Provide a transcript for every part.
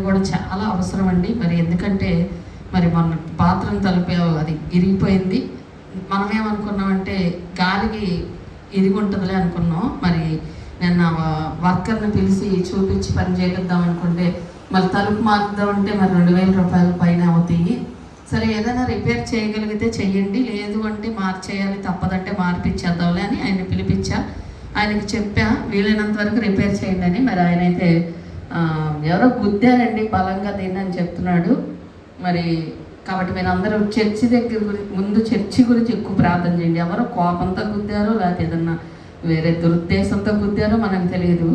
కూడా చాలా అవసరం అండి. మరి ఎందుకంటే మరి మన బాత్రూమ్ తలుపు అది ఇరిగిపోయింది. మనమేమనుకున్నామంటే గాలికి ఇరిగి ఉంటుందిలే అనుకున్నాం. మరి నిన్న వర్కర్ని పిలిచి చూపించి పని చేపిద్దాం అనుకుంటే మరి తలుపు మార్చుదామంటే మరి 2000 రూపాయల పైన అవుతాయి. సరే ఏదైనా రిపేర్ చేయగలిగితే చెయ్యండి, లేదు అంటే మార్చేయాలి, తప్పదంటే మార్పిచ్చేద్దాంలే అని ఆయన పిలిపించా. ఆయనకి చెప్పా వీలైనంత వరకు రిపేర్ చేయండి అని. మరి ఆయన అయితే ఎవరో గుద్దారండి బలంగా దీన్ని అని చెప్తున్నాడు. మరి కాబట్టి మీరు అందరూ చర్చి దగ్గర ముందు చర్చి గురించి ఎక్కువ ప్రార్థన చేయండి. ఎవరో కోపంతో గుద్దారో లేకపోతే ఏదన్నా వేరే దురుద్దేశంతో గుద్దారో మనకు తెలియదు.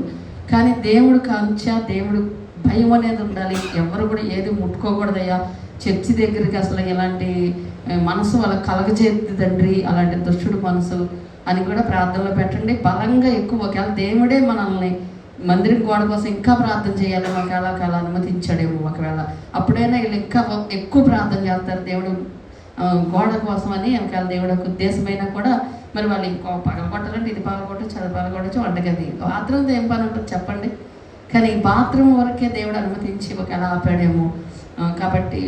కానీ దేవుడు కాంక్ష, దేవుడు భయం అనేది ఉండాలి. ఎవరు కూడా ఏది ముట్టుకోకూడదయ్యా. చర్చి దగ్గరికి అసలు ఎలాంటి మనసు వాళ్ళకి కలగజేద్ది తండ్రి, అలాంటి దుష్టుడు మనసు అని కూడా ప్రార్థనలో పెట్టండి. బలంగా ఎక్కువ ఒకవేళ దేవుడే మనల్ని మందిరం గోడ కోసం ఇంకా ప్రార్థన చేయాలి, ఒకవేళ అనుమతించాడేమో, ఒకవేళ అప్పుడైనా వీళ్ళు ఇంకా ఎక్కువ ప్రార్థన చేస్తారు దేవుడు గోడ కోసం అని. ఒకవేళ దేవుడు ఒక ఉద్దేశమైనా కూడా మరి వాళ్ళు ఇంకో పగలగొట్టాలంటే ఇది పగలగొట్టచ్చు, అది పగలగొట్టచ్చు, వంటగది బాత్రూమ్తో ఏం పని ఉంటుంది చెప్పండి. కానీ ఈ బాత్రూమ్ వరకే దేవుడు అనుమతించి ఒకవేళ ఆపాడేమో. కాబట్టి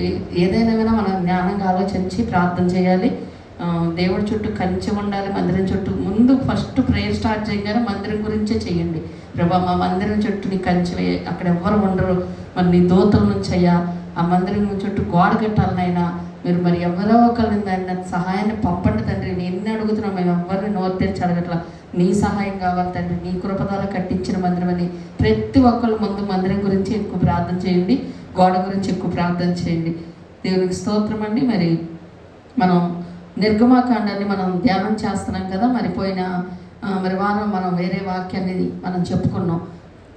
ఏదైనా కానీ మనం జ్ఞానంగా ఆలోచించి ప్రార్థన చేయాలి. దేవుడి చుట్టూ కంచె ఉండాలి. మందిరం చుట్టూ ముందు ఫస్ట్ ప్రేయర్ స్టార్ట్ చేయగానే మందిరం గురించే చెయ్యండి. ప్రభా మా మందిరం చుట్టూ నీ కంచె, అక్కడ ఎవ్వరు ఉండరు, మరి నీ దూతల నుంచి అయ్యా ఆ మందిరం చుట్టూ గోడ కట్టాలనైనా మీరు మరి ఎవరో ఒకరిని దాన్ని సహాయాన్ని పంపండి తండ్రి. నేను ఎన్ని అడుగుతున్నాం, మేము ఎవరిని నోరు తెరిచి అడగట్లా, నీ సహాయం కావాలి తండ్రి, నీ కృపదాల కట్టించిన మందిరం అని. ప్రతి ఒక్కరు ముందు మందిరం గురించి ఎక్కువ ప్రార్థన చేయండి, గోడ గురించి ఎక్కువ ప్రార్థన చేయండి. దేవునికి స్తోత్రం అండి. మరి మనం నిర్గమాకాండాన్ని మనం ధ్యానం చేస్తున్నాం కదా. మరి పోయిన వారం మనం వేరే వాక్యాన్ని మనం చెప్పుకున్నాం.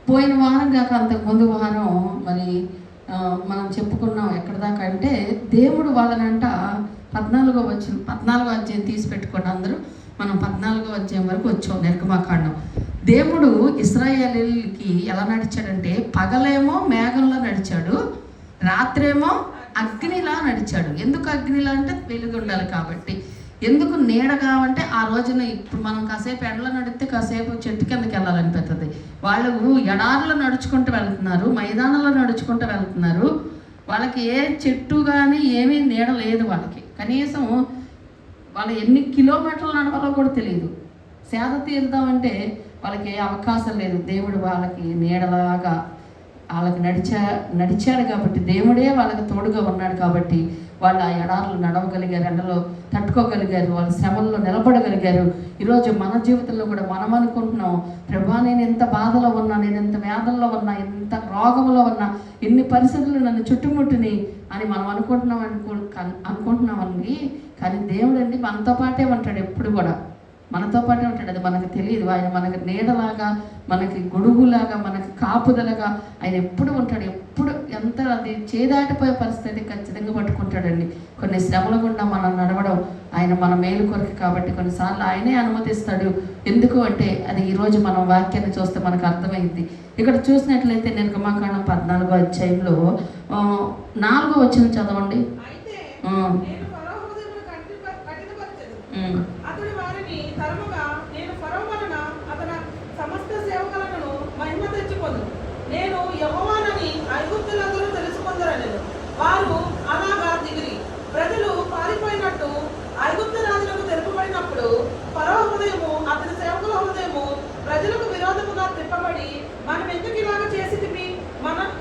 పోయిన వారం కాక అంతకుముందు వారం మరి మనం చెప్పుకున్నాం ఎక్కడ దాకా అంటే దేవుడు వాళ్ళనంట 14వ అధ్యాయం తీసి పెట్టుకోండి అందరూ. మనం 14వ అధ్యాయం వరకు వచ్చాం నిర్గమాకాండం. దేవుడు ఇశ్రాయేలీయులకి ఎలా నడిచాడంటే పగలేమో మేఘంలో నడిచాడు, రాత్రేమో అగ్నిలా నడిచాడు. ఎందుకు అగ్నిలా అంటే వెలుగు ఉండాలి కాబట్టి. ఎందుకు నీడ కావంటే ఆ రోజున ఇప్పుడు మనం కాసేపు ఎండలో నడిస్తే కాసేపు చెట్టు కిందకి వెళ్ళాలనిపిస్తుంది. వాళ్ళు ఎడారిలో నడుచుకుంటూ వెళ్తున్నారు, మైదానంలో నడుచుకుంటూ వెళ్తున్నారు. వాళ్ళకి ఏ చెట్టు కానీ ఏమీ నీడ లేదు. వాళ్ళకి కనీసం వాళ్ళు ఎన్ని కిలోమీటర్లు నడవాలో కూడా తెలియదు. సేద తీరుదామంటే వాళ్ళకి ఏ అవకాశం లేదు. దేవుడు వాళ్ళకి నీడలాగా వాళ్ళకి నడిచాడు కాబట్టి, దేవుడే వాళ్ళకి తోడుగా ఉన్నాడు కాబట్టి వాళ్ళు ఆ ఎడారులు నడవగలిగారు, ఎండలో తట్టుకోగలిగారు, వాళ్ళ శ్రమల్లో నిలబడగలిగారు. ఈరోజు మన జీవితంలో కూడా మనం అనుకుంటున్నాం, ప్రభా నేను ఎంత బాధలో ఉన్నా, నేను ఎంత వేదనలో ఉన్నా, ఎంత రోగంలో ఉన్నా, ఎన్ని పరిస్థితులు నన్ను చుట్టుముట్టుని అని మనం అనుకుంటున్నామండి. కానీ దేవుడు అండి మనతో పాటే ఉంటాడు, ఎప్పుడు కూడా మనతో పాటే ఉంటాడు. అది మనకు తెలియదు. ఆయన మనకి నీడలాగా, మనకి గొడుగులాగా, మనకి కాపుదలగా ఆయన ఎప్పుడు ఉంటాడు. ఎప్పుడు ఎంత అది చేదాటిపోయే పరిస్థితి ఖచ్చితంగా పట్టుకుంటాడండి. కొన్ని శ్రమల గుండా మనం నడవడం ఆయన మన మేలు కొరకు కాబట్టి కొన్నిసార్లు ఆయనే అనుమతిస్తాడు. ఎందుకు అంటే అది ఈరోజు మనం వాక్యాన్ని చూస్తే మనకు అర్థమైంది. ఇక్కడ చూసినట్లయితే నిర్గమాకాండం 14వ అధ్యాయంలో 4వ వచనం చదవండి. నేను యెహోవానని ఐగుప్తులందరూ తెలుసుకుందరనెను. వారు అలాగా దిగిరి. ప్రజలు పారిపోయినట్టు ఐగుప్తు రాజులకు తెలుపబడినప్పుడు ఫరో హృదయము, అతని సేవకుల హృదయము ప్రజలకు విరోధముగా తిప్పబడి, మనం ఎందుకు ఇలాగ చేసితిమి,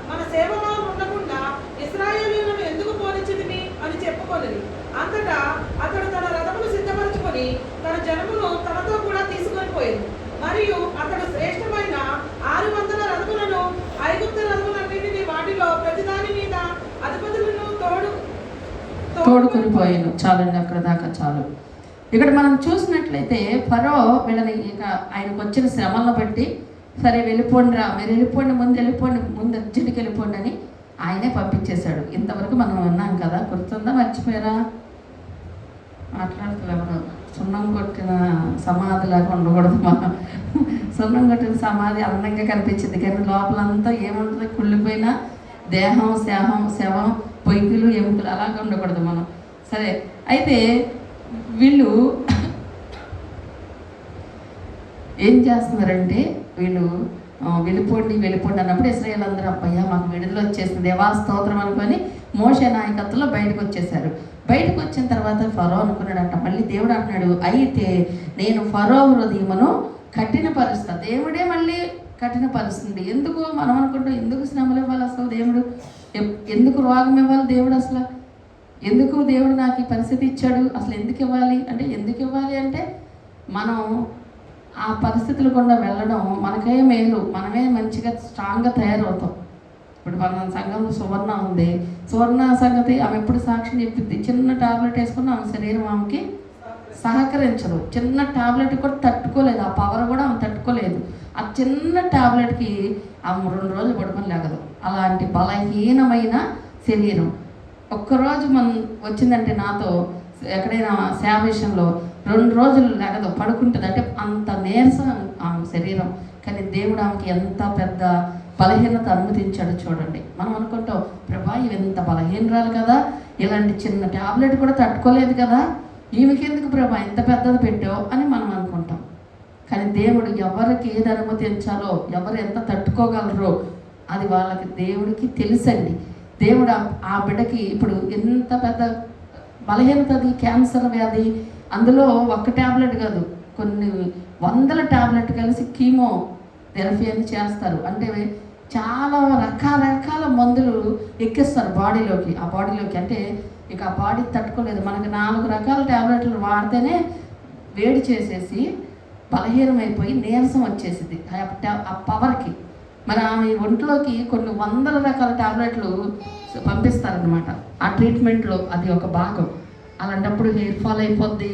మన సేవలో ఉండకుండా ఇశ్రాయేలీయులను ఎందుకు పోనిచ్చితిమి అని చెప్పుకొనిరి. అంతటా అతడు తన రథమును సిద్ధపరచుకొని తన జనమును తనతో కూడా తీసుకొని పోయింది. మరియు అతడు శ్రేష్టమైన 600 రథములను, ఐగుప్తు రథములన్నిటినీ వాటిలో ప్రతిదాని మీద అధిపతులను తోడుకొని పోయాను. చాలండి, అక్కడ దాకా చాలు. ఇక్కడ మనం చూసినట్లయితే ఫరో వీళ్ళని ఇక ఆయనకు వచ్చిన శ్రమలను బట్టి సరే వెళ్ళిపోండి రా, మీరు వెళ్ళిపోండి, ముందు అర్జెంట్కి వెళ్ళిపోండి అని ఆయనే పంపించేశాడు. ఇంతవరకు మనం ఉన్నాం కదా, గుర్తుందా, మర్చిపోయారా? మాట్లాడుతున్నారు. సున్నం కొట్టిన సమాధిలాగా ఉండకూడదు. మనం సున్నం కొట్టిన సమాధి అందంగా కనిపించింది, కానీ లోపలంతా ఏముంటుంది, కుళ్ళిపోయిన దేహం, శవం, పొయ్యిలు, ఎముకలు అలాగే ఉండకూడదు మనం. సరే, అయితే వీళ్ళు ఏం చేస్తున్నారంటే వీళ్ళు వెళ్ళిపోండి అన్నప్పుడు ఇశ్రాయేలు అందరూ అబ్బయ్యా మాకు విడుదల వచ్చేసింది దేవా స్తోత్రం అనుకొని మోషే నాయకత్వంలో బయటకు వచ్చేసారు. బయటకు వచ్చిన తర్వాత ఫరో అనుకున్నాడంట, మళ్ళీ దేవుడు అంటున్నాడు అయితే నేను ఫరో హృదయమును కఠినపరుస్తా. దేవుడే మళ్ళీ కఠినపరుస్తుంది. ఎందుకు మనం అనుకుంటాం, ఎందుకు శ్రమలు ఇవ్వాలి అసలు దేవుడు, ఎందుకు రోగం ఇవ్వాలి దేవుడు, అసలు ఎందుకు దేవుడు నాకు ఈ పరిస్థితి ఇచ్చాడు, అసలు ఎందుకు ఇవ్వాలి అంటే మనం ఆ పరిస్థితులు గుండా వెళ్ళడం మనకే మేలు, మనమే మంచిగా స్ట్రాంగ్గా తయారవుతాం. ఇప్పుడు మన సంఘంలో సువర్ణ ఉంది, సువర్ణ సంగతి ఆమె ఎప్పుడు సాక్షి చెప్పింది, చిన్న టాబ్లెట్ వేసుకుని ఆమె శరీరం ఆమెకి సహకరించదు, చిన్న టాబ్లెట్ కూడా తట్టుకోలేదు, ఆ పవర్ కూడా ఆమె తట్టుకోలేదు. ఆ చిన్న టాబ్లెట్కి ఆమె 2 రోజులు పడుకొని లేగదు. అలాంటి బలహీనమైన శరీరం ఒక్కరోజు మనం వచ్చిందంటే నాతో ఎక్కడైనా సేవ విషయంలో 2 రోజులు లేగదు, పడుకుంటుంది. అంటే అంత నీరసం ఆమె శరీరం. కానీ దేవుడు ఆమెకి ఎంత పెద్ద బలహీనత అనుమతించాడు చూడండి. మనం అనుకుంటాం ప్రభా ఇవి ఎంత బలహీనరాలు కదా, ఇలాంటి చిన్న టాబ్లెట్ కూడా తట్టుకోలేదు కదా, ఈమెకి ఎందుకు ప్రభా ఇంత పెద్దది పెట్టావు అని మనం అనుకుంటాం. కానీ దేవుడు ఎవరికి ఏది అనుమతించాలో, ఎవరు ఎంత తట్టుకోగలరో అది వాళ్ళకి దేవుడికి తెలుసండి. దేవుడు ఆ బిడ్డకి ఇప్పుడు ఎంత పెద్ద బలహీనత, అది క్యాన్సర్ వ్యాధి, అందులో ఒక్క ట్యాబ్లెట్ కాదు కొన్ని 100 ట్యాబ్లెట్ కలిసి కీమో థెరపీ అని చేస్తారు. అంటే చాలా రకరకాల మందులు ఎక్కిస్తారు బాడీలోకి. ఆ బాడీలోకి అంటే ఇక ఆ బాడీ తట్టుకోలేదు. మనకి 4 రకాల ట్యాబ్లెట్లు వాడితేనే వేడి చేసేసి బలహీనమైపోయి నీరసం వచ్చేసింది ఆ పవర్కి. మరి ఆమె ఒంట్లోకి కొన్ని 100 రకాల ట్యాబ్లెట్లు పంపిస్తారనమాట. ఆ ట్రీట్మెంట్లో అది ఒక భాగం. అలాంటప్పుడు హెయిర్ ఫాల్ అయిపోద్ది,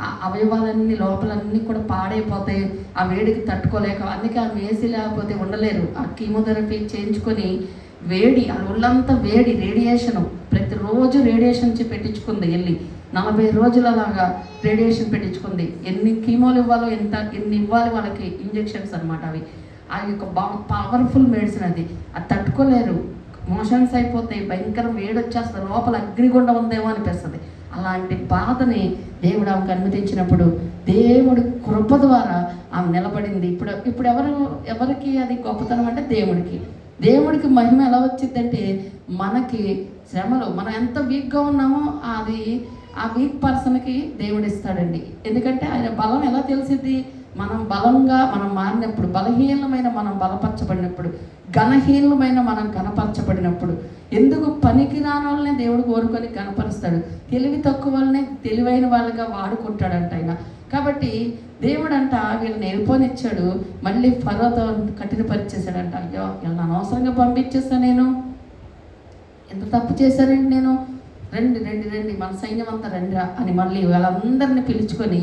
ఆ అవయవాలన్నీ లోపలన్నీ కూడా పాడైపోతాయి, ఆ వేడికి తట్టుకోలేక. అందుకే ఆమె ఏసీ లేకపోతే ఉండలేరు. ఆ కీమోథెరపీ చేయించుకొని వేడి, ఆ ఒళ్ళంతా వేడి, రేడియేషను ప్రతిరోజు రేడియేషన్ పెట్టించుకుంది. వెళ్ళి 40 రోజుల లాగా రేడియేషన్ పెట్టించుకుంది. ఎన్ని కీమోలు ఇవ్వాలో ఎన్ని ఇవ్వాలి వాళ్ళకి ఇంజెక్షన్స్ అనమాట. అవి ఒక పవర్ఫుల్ మెడిసిన్. అది తట్టుకోలేరు, మోషన్స్ అయిపోతాయి, భయంకరం వేడి వచ్చేస్తుంది, లోపల అగ్నిగుండం ఉందేమో అనిపిస్తుంది. అలాంటి బాధని దేవుడు ఆమెకు అనుమతించినప్పుడు దేవుడి కృప ద్వారా ఆమె నిలబడింది. ఇప్పుడు ఎవరికి అది గొప్పతనం అంటే దేవుడికి మహిమ ఎలా వచ్చిందంటే మనకి శ్రమలు, మనం ఎంత వీక్గా ఉన్నామో అది ఆ వీక్ పర్సన్కి దేవుడు ఇస్తాడండి. ఎందుకంటే ఆయన బలం ఎలా తెలిసిద్ది, మనం బలంగా మనం మారినప్పుడు, బలహీనమైన మనం బలపరచబడినప్పుడు, ఘనహీనమైన మనం ఘనపరచబడినప్పుడు. ఎందుకు పనికి రాని వాళ్ళనే దేవుడు కోరుకొని కనపరుస్తాడు, తెలివి తక్కువ వాళ్ళనే తెలివైన వాళ్ళగా వాడుకుంటాడంట ఆయన. కాబట్టి దేవుడు అంట వీళ్ళని వెళ్ళిపోనిచ్చాడు, మళ్ళీ ఫరోతో కఠినపరిచేశాడంట. అయ్యో వీళ్ళని అనవసరంగా పంపించేస్తా, నేను ఎంత తప్పు చేశానండి, నేను రండి మన సైన్యం అంతా రండిరా అని మళ్ళీ వాళ్ళందరినీ పిలుచుకొని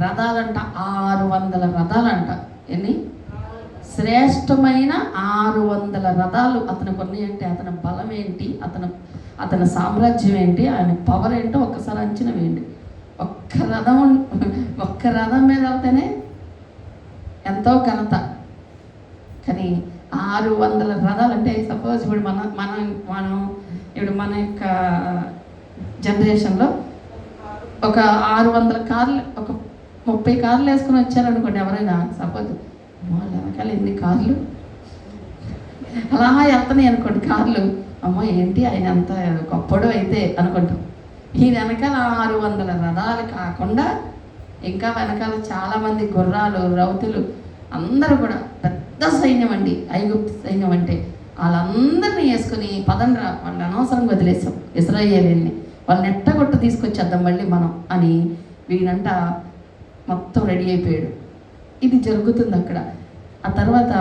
రథాలంట 600 రథాలంట. ఎన్ని శ్రేష్టమైన 600 రథాలు అతనికి ఉన్నాయంటే అతని బలం ఏంటి, అతని సామ్రాజ్యం ఏంటి, ఆయన పవర్ ఏంటో ఒక్కసారి అంచనా వేయండి. ఒక్క రథం మీద వెళ్తేనే ఎంతో ఘనత. కానీ 600 రథాలు అంటే సపోజ్ ఇప్పుడు ఇప్పుడు మన యొక్క జనరేషన్లో ఒక 600 కార్లు, ఒక 30 కార్లు వేసుకుని వచ్చారనుకోండి ఎవరైనా, సపోజ్ వాళ్ళ వెనకాల ఎన్ని కార్లు అలా వెళ్తున్నాయి అనుకోండి కార్లు, అమ్మో ఏంటి ఆయన అంత గొప్పడు అయితే అనుకుంటాం. ఈ వెనకాల 600 రథాలు కాకుండా ఇంకా వెనకాల చాలామంది గుర్రాలు, రౌతులు, అందరూ కూడా పెద్ద సైన్యం అండి. ఐగుప్తు సైన్యం అంటే వాళ్ళందరినీ వేసుకుని పదండ్రా, వాళ్ళని అనవసరంగా వదిలేసాం ఇశ్రాయేలీయుల్ని, వాళ్ళని ఎట్టగొట్ట తీసుకొచ్చేద్దాం మళ్ళీ మనం అని వీడంట మొత్తం రెడీ అయిపోయాడు. ఇది జరుగుతుంది అక్కడ. ఆ తర్వాత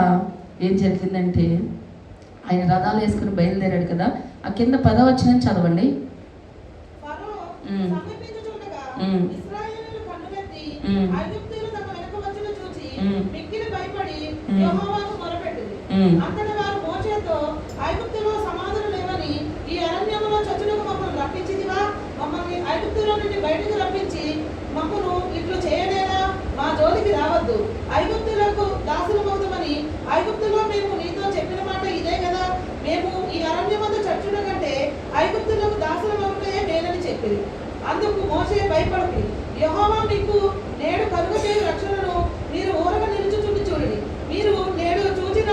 ఏం జరిగిందంటే ఆయన రథాలు వేసుకుని బయలుదేరాడు కదా. ఆ కింద 10వ వచనం చదవండి. మమ్మను ఇట్లు చేయలేదా, మా జోలికి రావద్దు, ఐగుప్తులకు దాసులమవుతామని ఐగుప్తులో మేము నీతో చెప్పిన మాట ఇదే కదా, మేము ఈ అరణ్యమందు చచ్చుట కంటే ఐగుప్తులకు దాసులమవుటే మేలని చెప్పింది. అందుకు మోషే భయపడకు, యెహోవా మీకు నేడు కలుగజేయు రక్షణను మీరు ఊరక నిలుచుచుండి చూడండి. మీరు నేడు చూచిన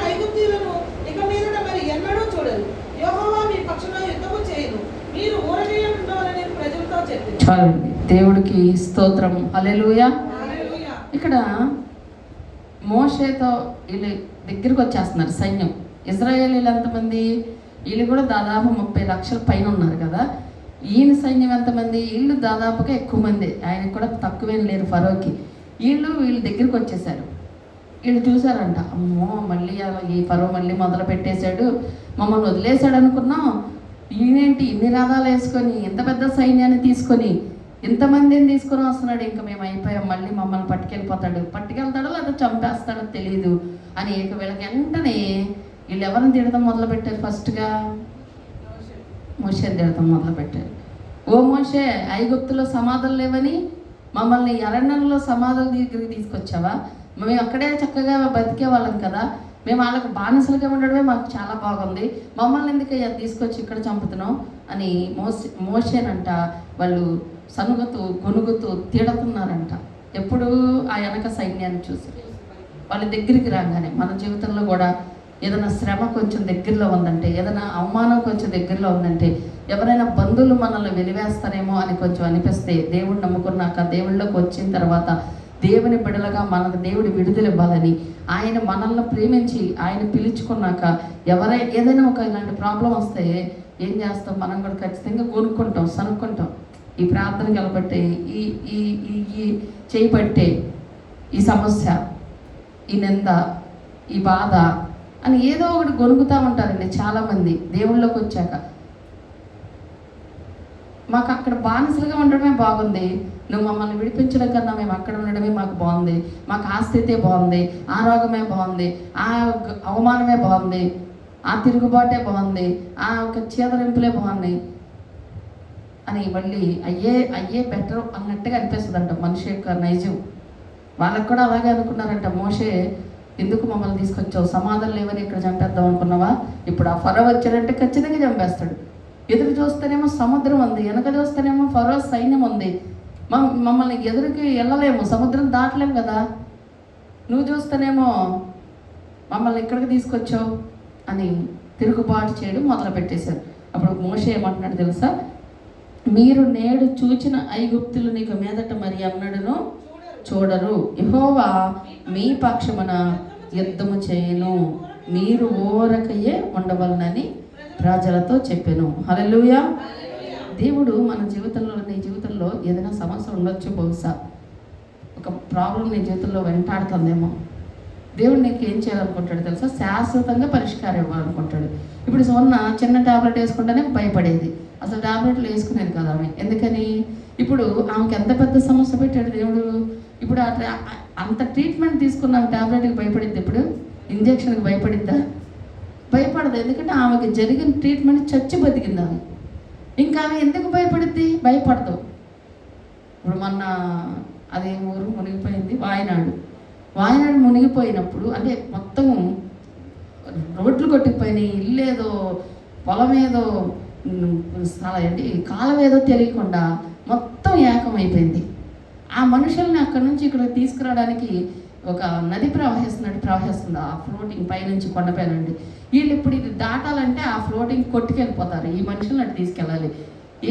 చాలండి. దేవుడికి స్తోత్రం. హల్లెలూయా. ఇక్కడ మోషేతో వీళ్ళు దగ్గరికి వచ్చేస్తున్నారు సైన్యం. ఇజ్రాయేలీలు ఎంతమంది? వీళ్ళు కూడా దాదాపు 30 లక్షల పైన ఉన్నారు కదా. ఈయన సైన్యం ఎంతమంది? వీళ్ళు దాదాపుగా ఎక్కువ మంది, ఆయనకు కూడా తక్కువేం లేరు ఫరోకి. వీళ్ళ దగ్గరికి వచ్చేసారు. వీళ్ళు చూసారంట, అమ్మో మళ్ళీ ఈ ఫరో మళ్ళీ మొదలు పెట్టేశాడు, మమ్మల్ని వదిలేశాడు అనుకున్నాం, ఈయనేంటి ఇన్ని రథాలు వేసుకొని ఇంత పెద్ద సైన్యాన్ని తీసుకొని ఇంతమందిని తీసుకొని వస్తున్నాడు, ఇంకా మేము అయిపోయాం, మళ్ళీ మమ్మల్ని పట్టుకెళ్తాడో లేదా చంపేస్తాడో తెలియదు అని ఇక వీళ్ళకి వెంటనే వీళ్ళు ఎవరిని తిడతాం మొదలు పెట్టారు? ఫస్ట్గా మోషేని తిడతాం మొదలు పెట్టారు. ఓ మోషే, ఐగుప్తులో సమాధులు లేవని మమ్మల్ని అరణ్యంలో సమాధుల దగ్గరికి తీసుకొచ్చావా? మేము అక్కడే చక్కగా బతికే వాళ్ళం కదా, మేము వాళ్ళకి బానిసలుగా ఉండడమే మాకు చాలా బాగుంది, మమ్మల్ని ఎందుకయ్యా తీసుకొచ్చి ఇక్కడ చంపుతున్నాం అని మోషేనంట వాళ్ళు సనుగుతూ గొనుగుతూ తిడుతున్నారంట. ఎప్పుడు ఆ వెనక సైన్యాన్ని చూసి వాళ్ళ దగ్గరికి రాగానే మన జీవితంలో కూడా ఏదైనా శ్రమ కొంచెం దగ్గరలో ఉందంటే, ఏదైనా అవమానం కొంచెం దగ్గరలో ఉందంటే, ఎవరైనా బంధువులు మనల్ని వెలివేస్తారేమో అని కొంచెం అనిపిస్తే, దేవుడు నమ్ముకున్నాక దేవుళ్ళలోకి వచ్చిన తర్వాత దేవుని బిడలుగా మనకు దేవుడి విడుదల ఇవ్వాలని ఆయన మనల్ని ప్రేమించి ఆయన పిలుచుకున్నాక ఏదైనా ఒక ఇలాంటి ప్రాబ్లం వస్తే ఏం చేస్తాం? మనం కూడా ఖచ్చితంగా కొనుక్కుంటాం, సనుక్కుంటాం. ఈ ప్రార్థనకి వెళ్ళబట్టే, ఈ ఈ ఈ చేయబట్టే ఈ సమస్య, ఈ నింద, ఈ బాధ అని ఏదో ఒకటి గొనుగుతూ ఉంటారండి చాలామంది. దేవుళ్ళలోకి వచ్చాక మాకు అక్కడ బానిసలుగా ఉండడమే బాగుంది, నువ్వు మమ్మల్ని విడిపించడం కన్నా మేము అక్కడ ఉండడమే మాకు బాగుంది, మాకు ఆ స్థితే బాగుంది, ఆ రోగమే బాగుంది, ఆ అవమానమే బాగుంది, ఆ తిరుగుబాటే బాగుంది, ఆ ఒక చీదరింపులే బాగున్నాయి అని మళ్ళీ అయ్యే బెటర్ అన్నట్టుగా అనిపిస్తుంది అంట మనిషి యొక్క నైజం. వాళ్ళకు కూడా అలాగే అనుకున్నారంట. మోషే, ఎందుకు మమ్మల్ని తీసుకొచ్చావు? సమాధానం లేవని ఇక్కడ చంపేద్దాం అనుకున్నావా? ఇప్పుడు ఆ ఫరో వచ్చాడంటే ఖచ్చితంగా చంపేస్తాడు. ఎదురు చూస్తేనేమో సముద్రం ఉంది, వెనక చూస్తేనేమో ఫరో సైన్యం ఉంది, మమ్మల్ని ఎదురుకి వెళ్ళలేము, సముద్రం దాటలేము కదా, నువ్వు చూస్తేనేమో మమ్మల్ని ఇక్కడికి తీసుకొచ్చావు అని తిరుగుబాటు చేయడం మొదలు పెట్టేశారు. అప్పుడు మోషే ఏమంటున్నాడు తెలుసా? మీరు నేడు చూచిన ఐగుప్తులు నీకు మీదట మరి అన్నడును చూడరు, యెహోవా మీ పక్షమున యుద్ధము చేయను, మీరు ఓరకయే ఉండవలనని ప్రజలతో చెప్పాను. హల్లెలూయా. దేవుడు మన జీవితంలో, నీ జీవితంలో ఏదైనా సమస్య ఉండొచ్చు, బహుశా ఒక ప్రాబ్లం నీ జీవితంలో వెంటాడుతుందేమో. దేవుడు నీకు ఏం చేయాలనుకుంటాడు తెలుసా? శాశ్వతంగా పరిష్కారం ఇవ్వాలనుకుంటాడు. ఇప్పుడు సోన్న చిన్న ట్యాబ్లెట్ వేసుకుంటేనే భయపడేది, అసలు ట్యాబ్లెట్లు వేసుకునేది కదా ఆమె. ఎందుకని? ఇప్పుడు ఆమెకి ఎంత పెద్ద సమస్య పెట్టాడు దేవుడు. ఇప్పుడు అంత ట్రీట్మెంట్ తీసుకున్న ట్యాబ్లెట్కి భయపడిద్ది, ఇప్పుడు ఇంజక్షన్కి భయపడిద్దా? భయపడదు. ఎందుకంటే ఆమెకి జరిగిన ట్రీట్మెంట్ చచ్చి బతికింది ఆమె. ఇంకా ఆమె ఎందుకు భయపడిద్ది? భయపడదు. ఇప్పుడు మొన్న అదే ఊరు మునిగిపోయింది, వాయనాడు మునిగిపోయినప్పుడు అంటే మొత్తం రోడ్లు కొట్టుకుపోయినాయి, ఇల్లు ఏదో పొలం ఏదో ఏంటి కాలం ఏదో తెలియకుండా మొత్తం ఏకమైపోయింది. ఆ మనుషుల్ని అక్కడి నుంచి ఇక్కడ తీసుకురావడానికి ఒక నది ప్రవహిస్తుంది, ఆ ఫ్లోటింగ్ పైనుంచి కొండపైనండి. వీళ్ళు ఇప్పుడు ఇది దాటాలంటే ఆ ఫ్లోటింగ్ కొట్టుకెళ్ళిపోతారు, ఈ మనుషులను అటు తీసుకెళ్ళాలి.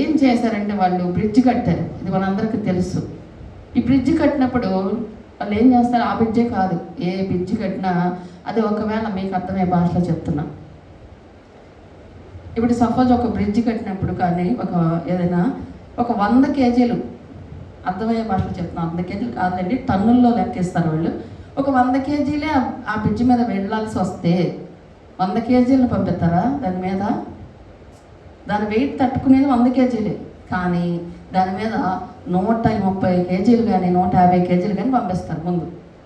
ఏం చేశారంటే వాళ్ళు బ్రిడ్జ్ కట్టారు, ఇది మనందరికీ తెలుసు. ఈ బ్రిడ్జ్ కట్టినప్పుడు వాళ్ళు ఏం చేస్తారు? ఆ బ్రిడ్జే కాదు, ఏ బ్రిడ్జ్ కట్టినా అది ఒకవేళ మీకు అర్థమయ్యే భాషలో చెప్తున్నా. ఇప్పుడు సపోజ్ ఒక బ్రిడ్జ్ కట్టినప్పుడు కానీ ఏదైనా ఒక 100 కేజీలు, అర్థమయ్యే భాషలో చెప్తున్నా, 100 కేజీలు కాదండి, టన్నుల్లో లెక్కిస్తారు వాళ్ళు. ఒక 100 కేజీలే ఆ బ్రిడ్జ్ మీద వెళ్ళాల్సి వస్తే 100 కేజీలను పంపిస్తారా దాని మీద? దాని వెయిట్ తట్టుకునేది 100 కేజీలే, కానీ దాని మీద 130 కేజీలు కానీ 150 కేజీలు కానీ పంపిస్తారు.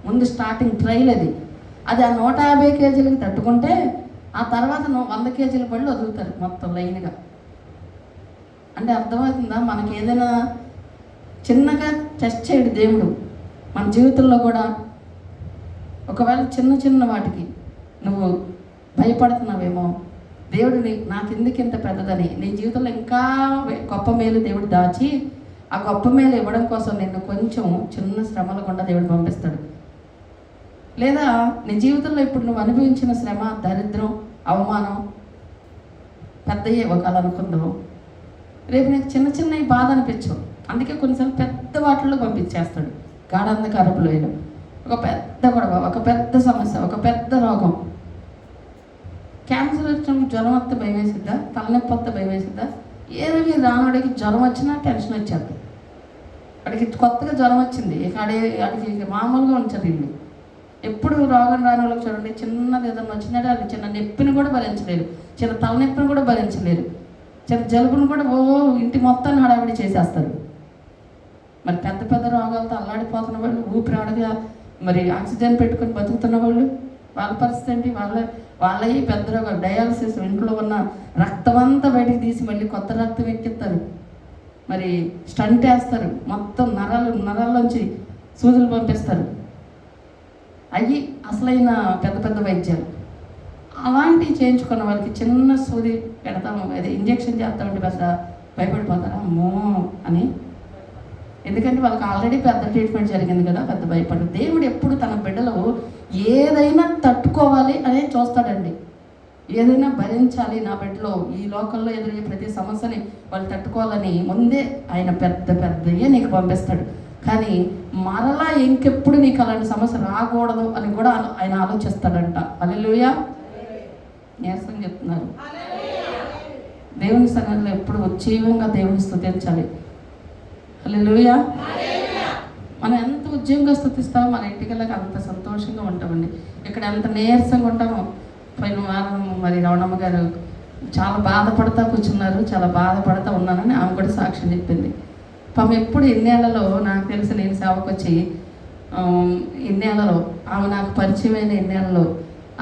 ముందు స్టార్టింగ్ ట్రైల్ అది ఆ 150 కేజీలకి తట్టుకుంటే ఆ తర్వాత 100 కేజీల బళ్ళు వదులుతారు మొత్తం లైన్గా. అంటే అర్థమవుతుందా? మనకి ఏదైనా చిన్నగా టెస్ట్ చేయడు దేవుడు మన జీవితంలో కూడా. ఒకవేళ చిన్న వాటికి నువ్వు భయపడుతున్నావేమో, దేవుడు నాకు ఎందుకు ఇంత పెద్దదని, నీ జీవితంలో ఇంకా గొప్ప మేలు దేవుడు దాచి ఆ గొప్ప మేలు ఇవ్వడం కోసం నిన్ను కొంచెం చిన్న శ్రమల గుండా దేవుడు పంపిస్తాడు. లేదా నీ జీవితంలో ఇప్పుడు నువ్వు అనుభవించిన శ్రమ, దరిద్రం, అవమానం పెద్దయ్యే ఒకవేళ అనుకుందాం, రేపు నీకు చిన్న బాధ అనిపించవు, అందుకే కొన్నిసార్లు పెద్ద వాటిల్లో పంపించేస్తాడు. గాఢంధకారపు లోయలో ఒక పెద్ద గొడవ, ఒక పెద్ద సమస్య, ఒక పెద్ద రోగం. క్యాన్సర్ వచ్చినప్పుడు జ్వరం వస్తే భయం వేసిద్దా? తలనొప్పి వస్తే భయం వేసిద్దా? ఏదేమి రానోడికి జ్వరం వచ్చినా టెన్షన్ వచ్చేది. వాడికి కొత్తగా జ్వరం వచ్చింది, ఇక వాడికి మామూలుగా ఉంచారు. ఇల్లు ఎప్పుడు రోగం రాని వాళ్ళకి చూడండి, చిన్నది ఏదైనా వచ్చినట్టు వాళ్ళు చిన్న నొప్పిని కూడా భరించలేరు, చిన్న తలనొప్పిని కూడా భరించలేరు, చిన్న జలుబును కూడా ఇంటి మొత్తాన్ని హడావిడి చేసేస్తారు. మరి పెద్ద పెద్ద రోగాలతో అల్లాడిపోతున్న వాళ్ళు, ఊపిరాడగా మరి ఆక్సిజన్ పెట్టుకొని బతుకుతున్న వాళ్ళు, వాళ్ళ పరిస్థితి ఏంటి? వాళ్ళవి పెద్ద రోగాలు. డయాలసిస్, ఇంట్లో ఉన్న రక్తం అంతా బయటకు తీసి మళ్ళీ కొత్త రక్తం ఎక్కిస్తారు, మరి స్టంట్ వేస్తారు, మొత్తం నరాల్లోంచి సూదులు పంపిస్తారు. అవి అసలైన పెద్ద పెద్ద వైద్యాలు. అలాంటివి చేయించుకున్న వాళ్ళకి చిన్న సూది పెడతాము, అదే ఇంజక్షన్ చేస్తామంటే పెద్ద భయపడిపోతారా అమ్మో అని. ఎందుకంటే వాళ్ళకి ఆల్రెడీ పెద్ద ట్రీట్మెంట్ జరిగింది కదా, పెద్ద భయపడరు. దేవుడు ఎప్పుడు తన బిడ్డలు ఏదైనా తట్టుకోవాలి అనే చూస్తాడండి. ఏదైనా భరించాలి నా బిడ్డలో, ఈ లోకంలో ఎదురయ్యే ప్రతి సమస్యని వాళ్ళు తట్టుకోవాలని ముందే ఆయన పెద్ద పెద్దయ్యే నీకు పంపిస్తాడు. కానీ మరలా ఇంకెప్పుడు నీకు అలాంటి సమస్య రాకూడదు అని కూడా ఆయన ఆలోచిస్తాడంట. హల్లెలూయా. నీరసం చెప్తున్నారు. దేవుని సన్నిధిలో ఎప్పుడు ఉజ్జీవంగా దేవుని స్తుతించాలి. హల్లెలూయా. మనం ఎంత ఉజ్జీవంగా స్తుతిస్తామో మన ఇంటికి వెళ్ళక అంత సంతోషంగా ఉంటామండి. ఇక్కడ ఎంత నీరసంగా ఉంటామో. పోయిన వారం మరి రవణమ్మ గారు చాలా బాధపడతా కూర్చున్నారు, చాలా బాధపడతా ఉన్నానని ఆమె కూడా సాక్ష్యం చెప్పింది. పాపం ఎప్పుడు ఇన్నేళ్లలో నాకు తెలిసి నేను సేవకు వచ్చి ఇన్నేళ్లలో ఆమె నాకు పరిచయమైన ఇన్నేళ్లలో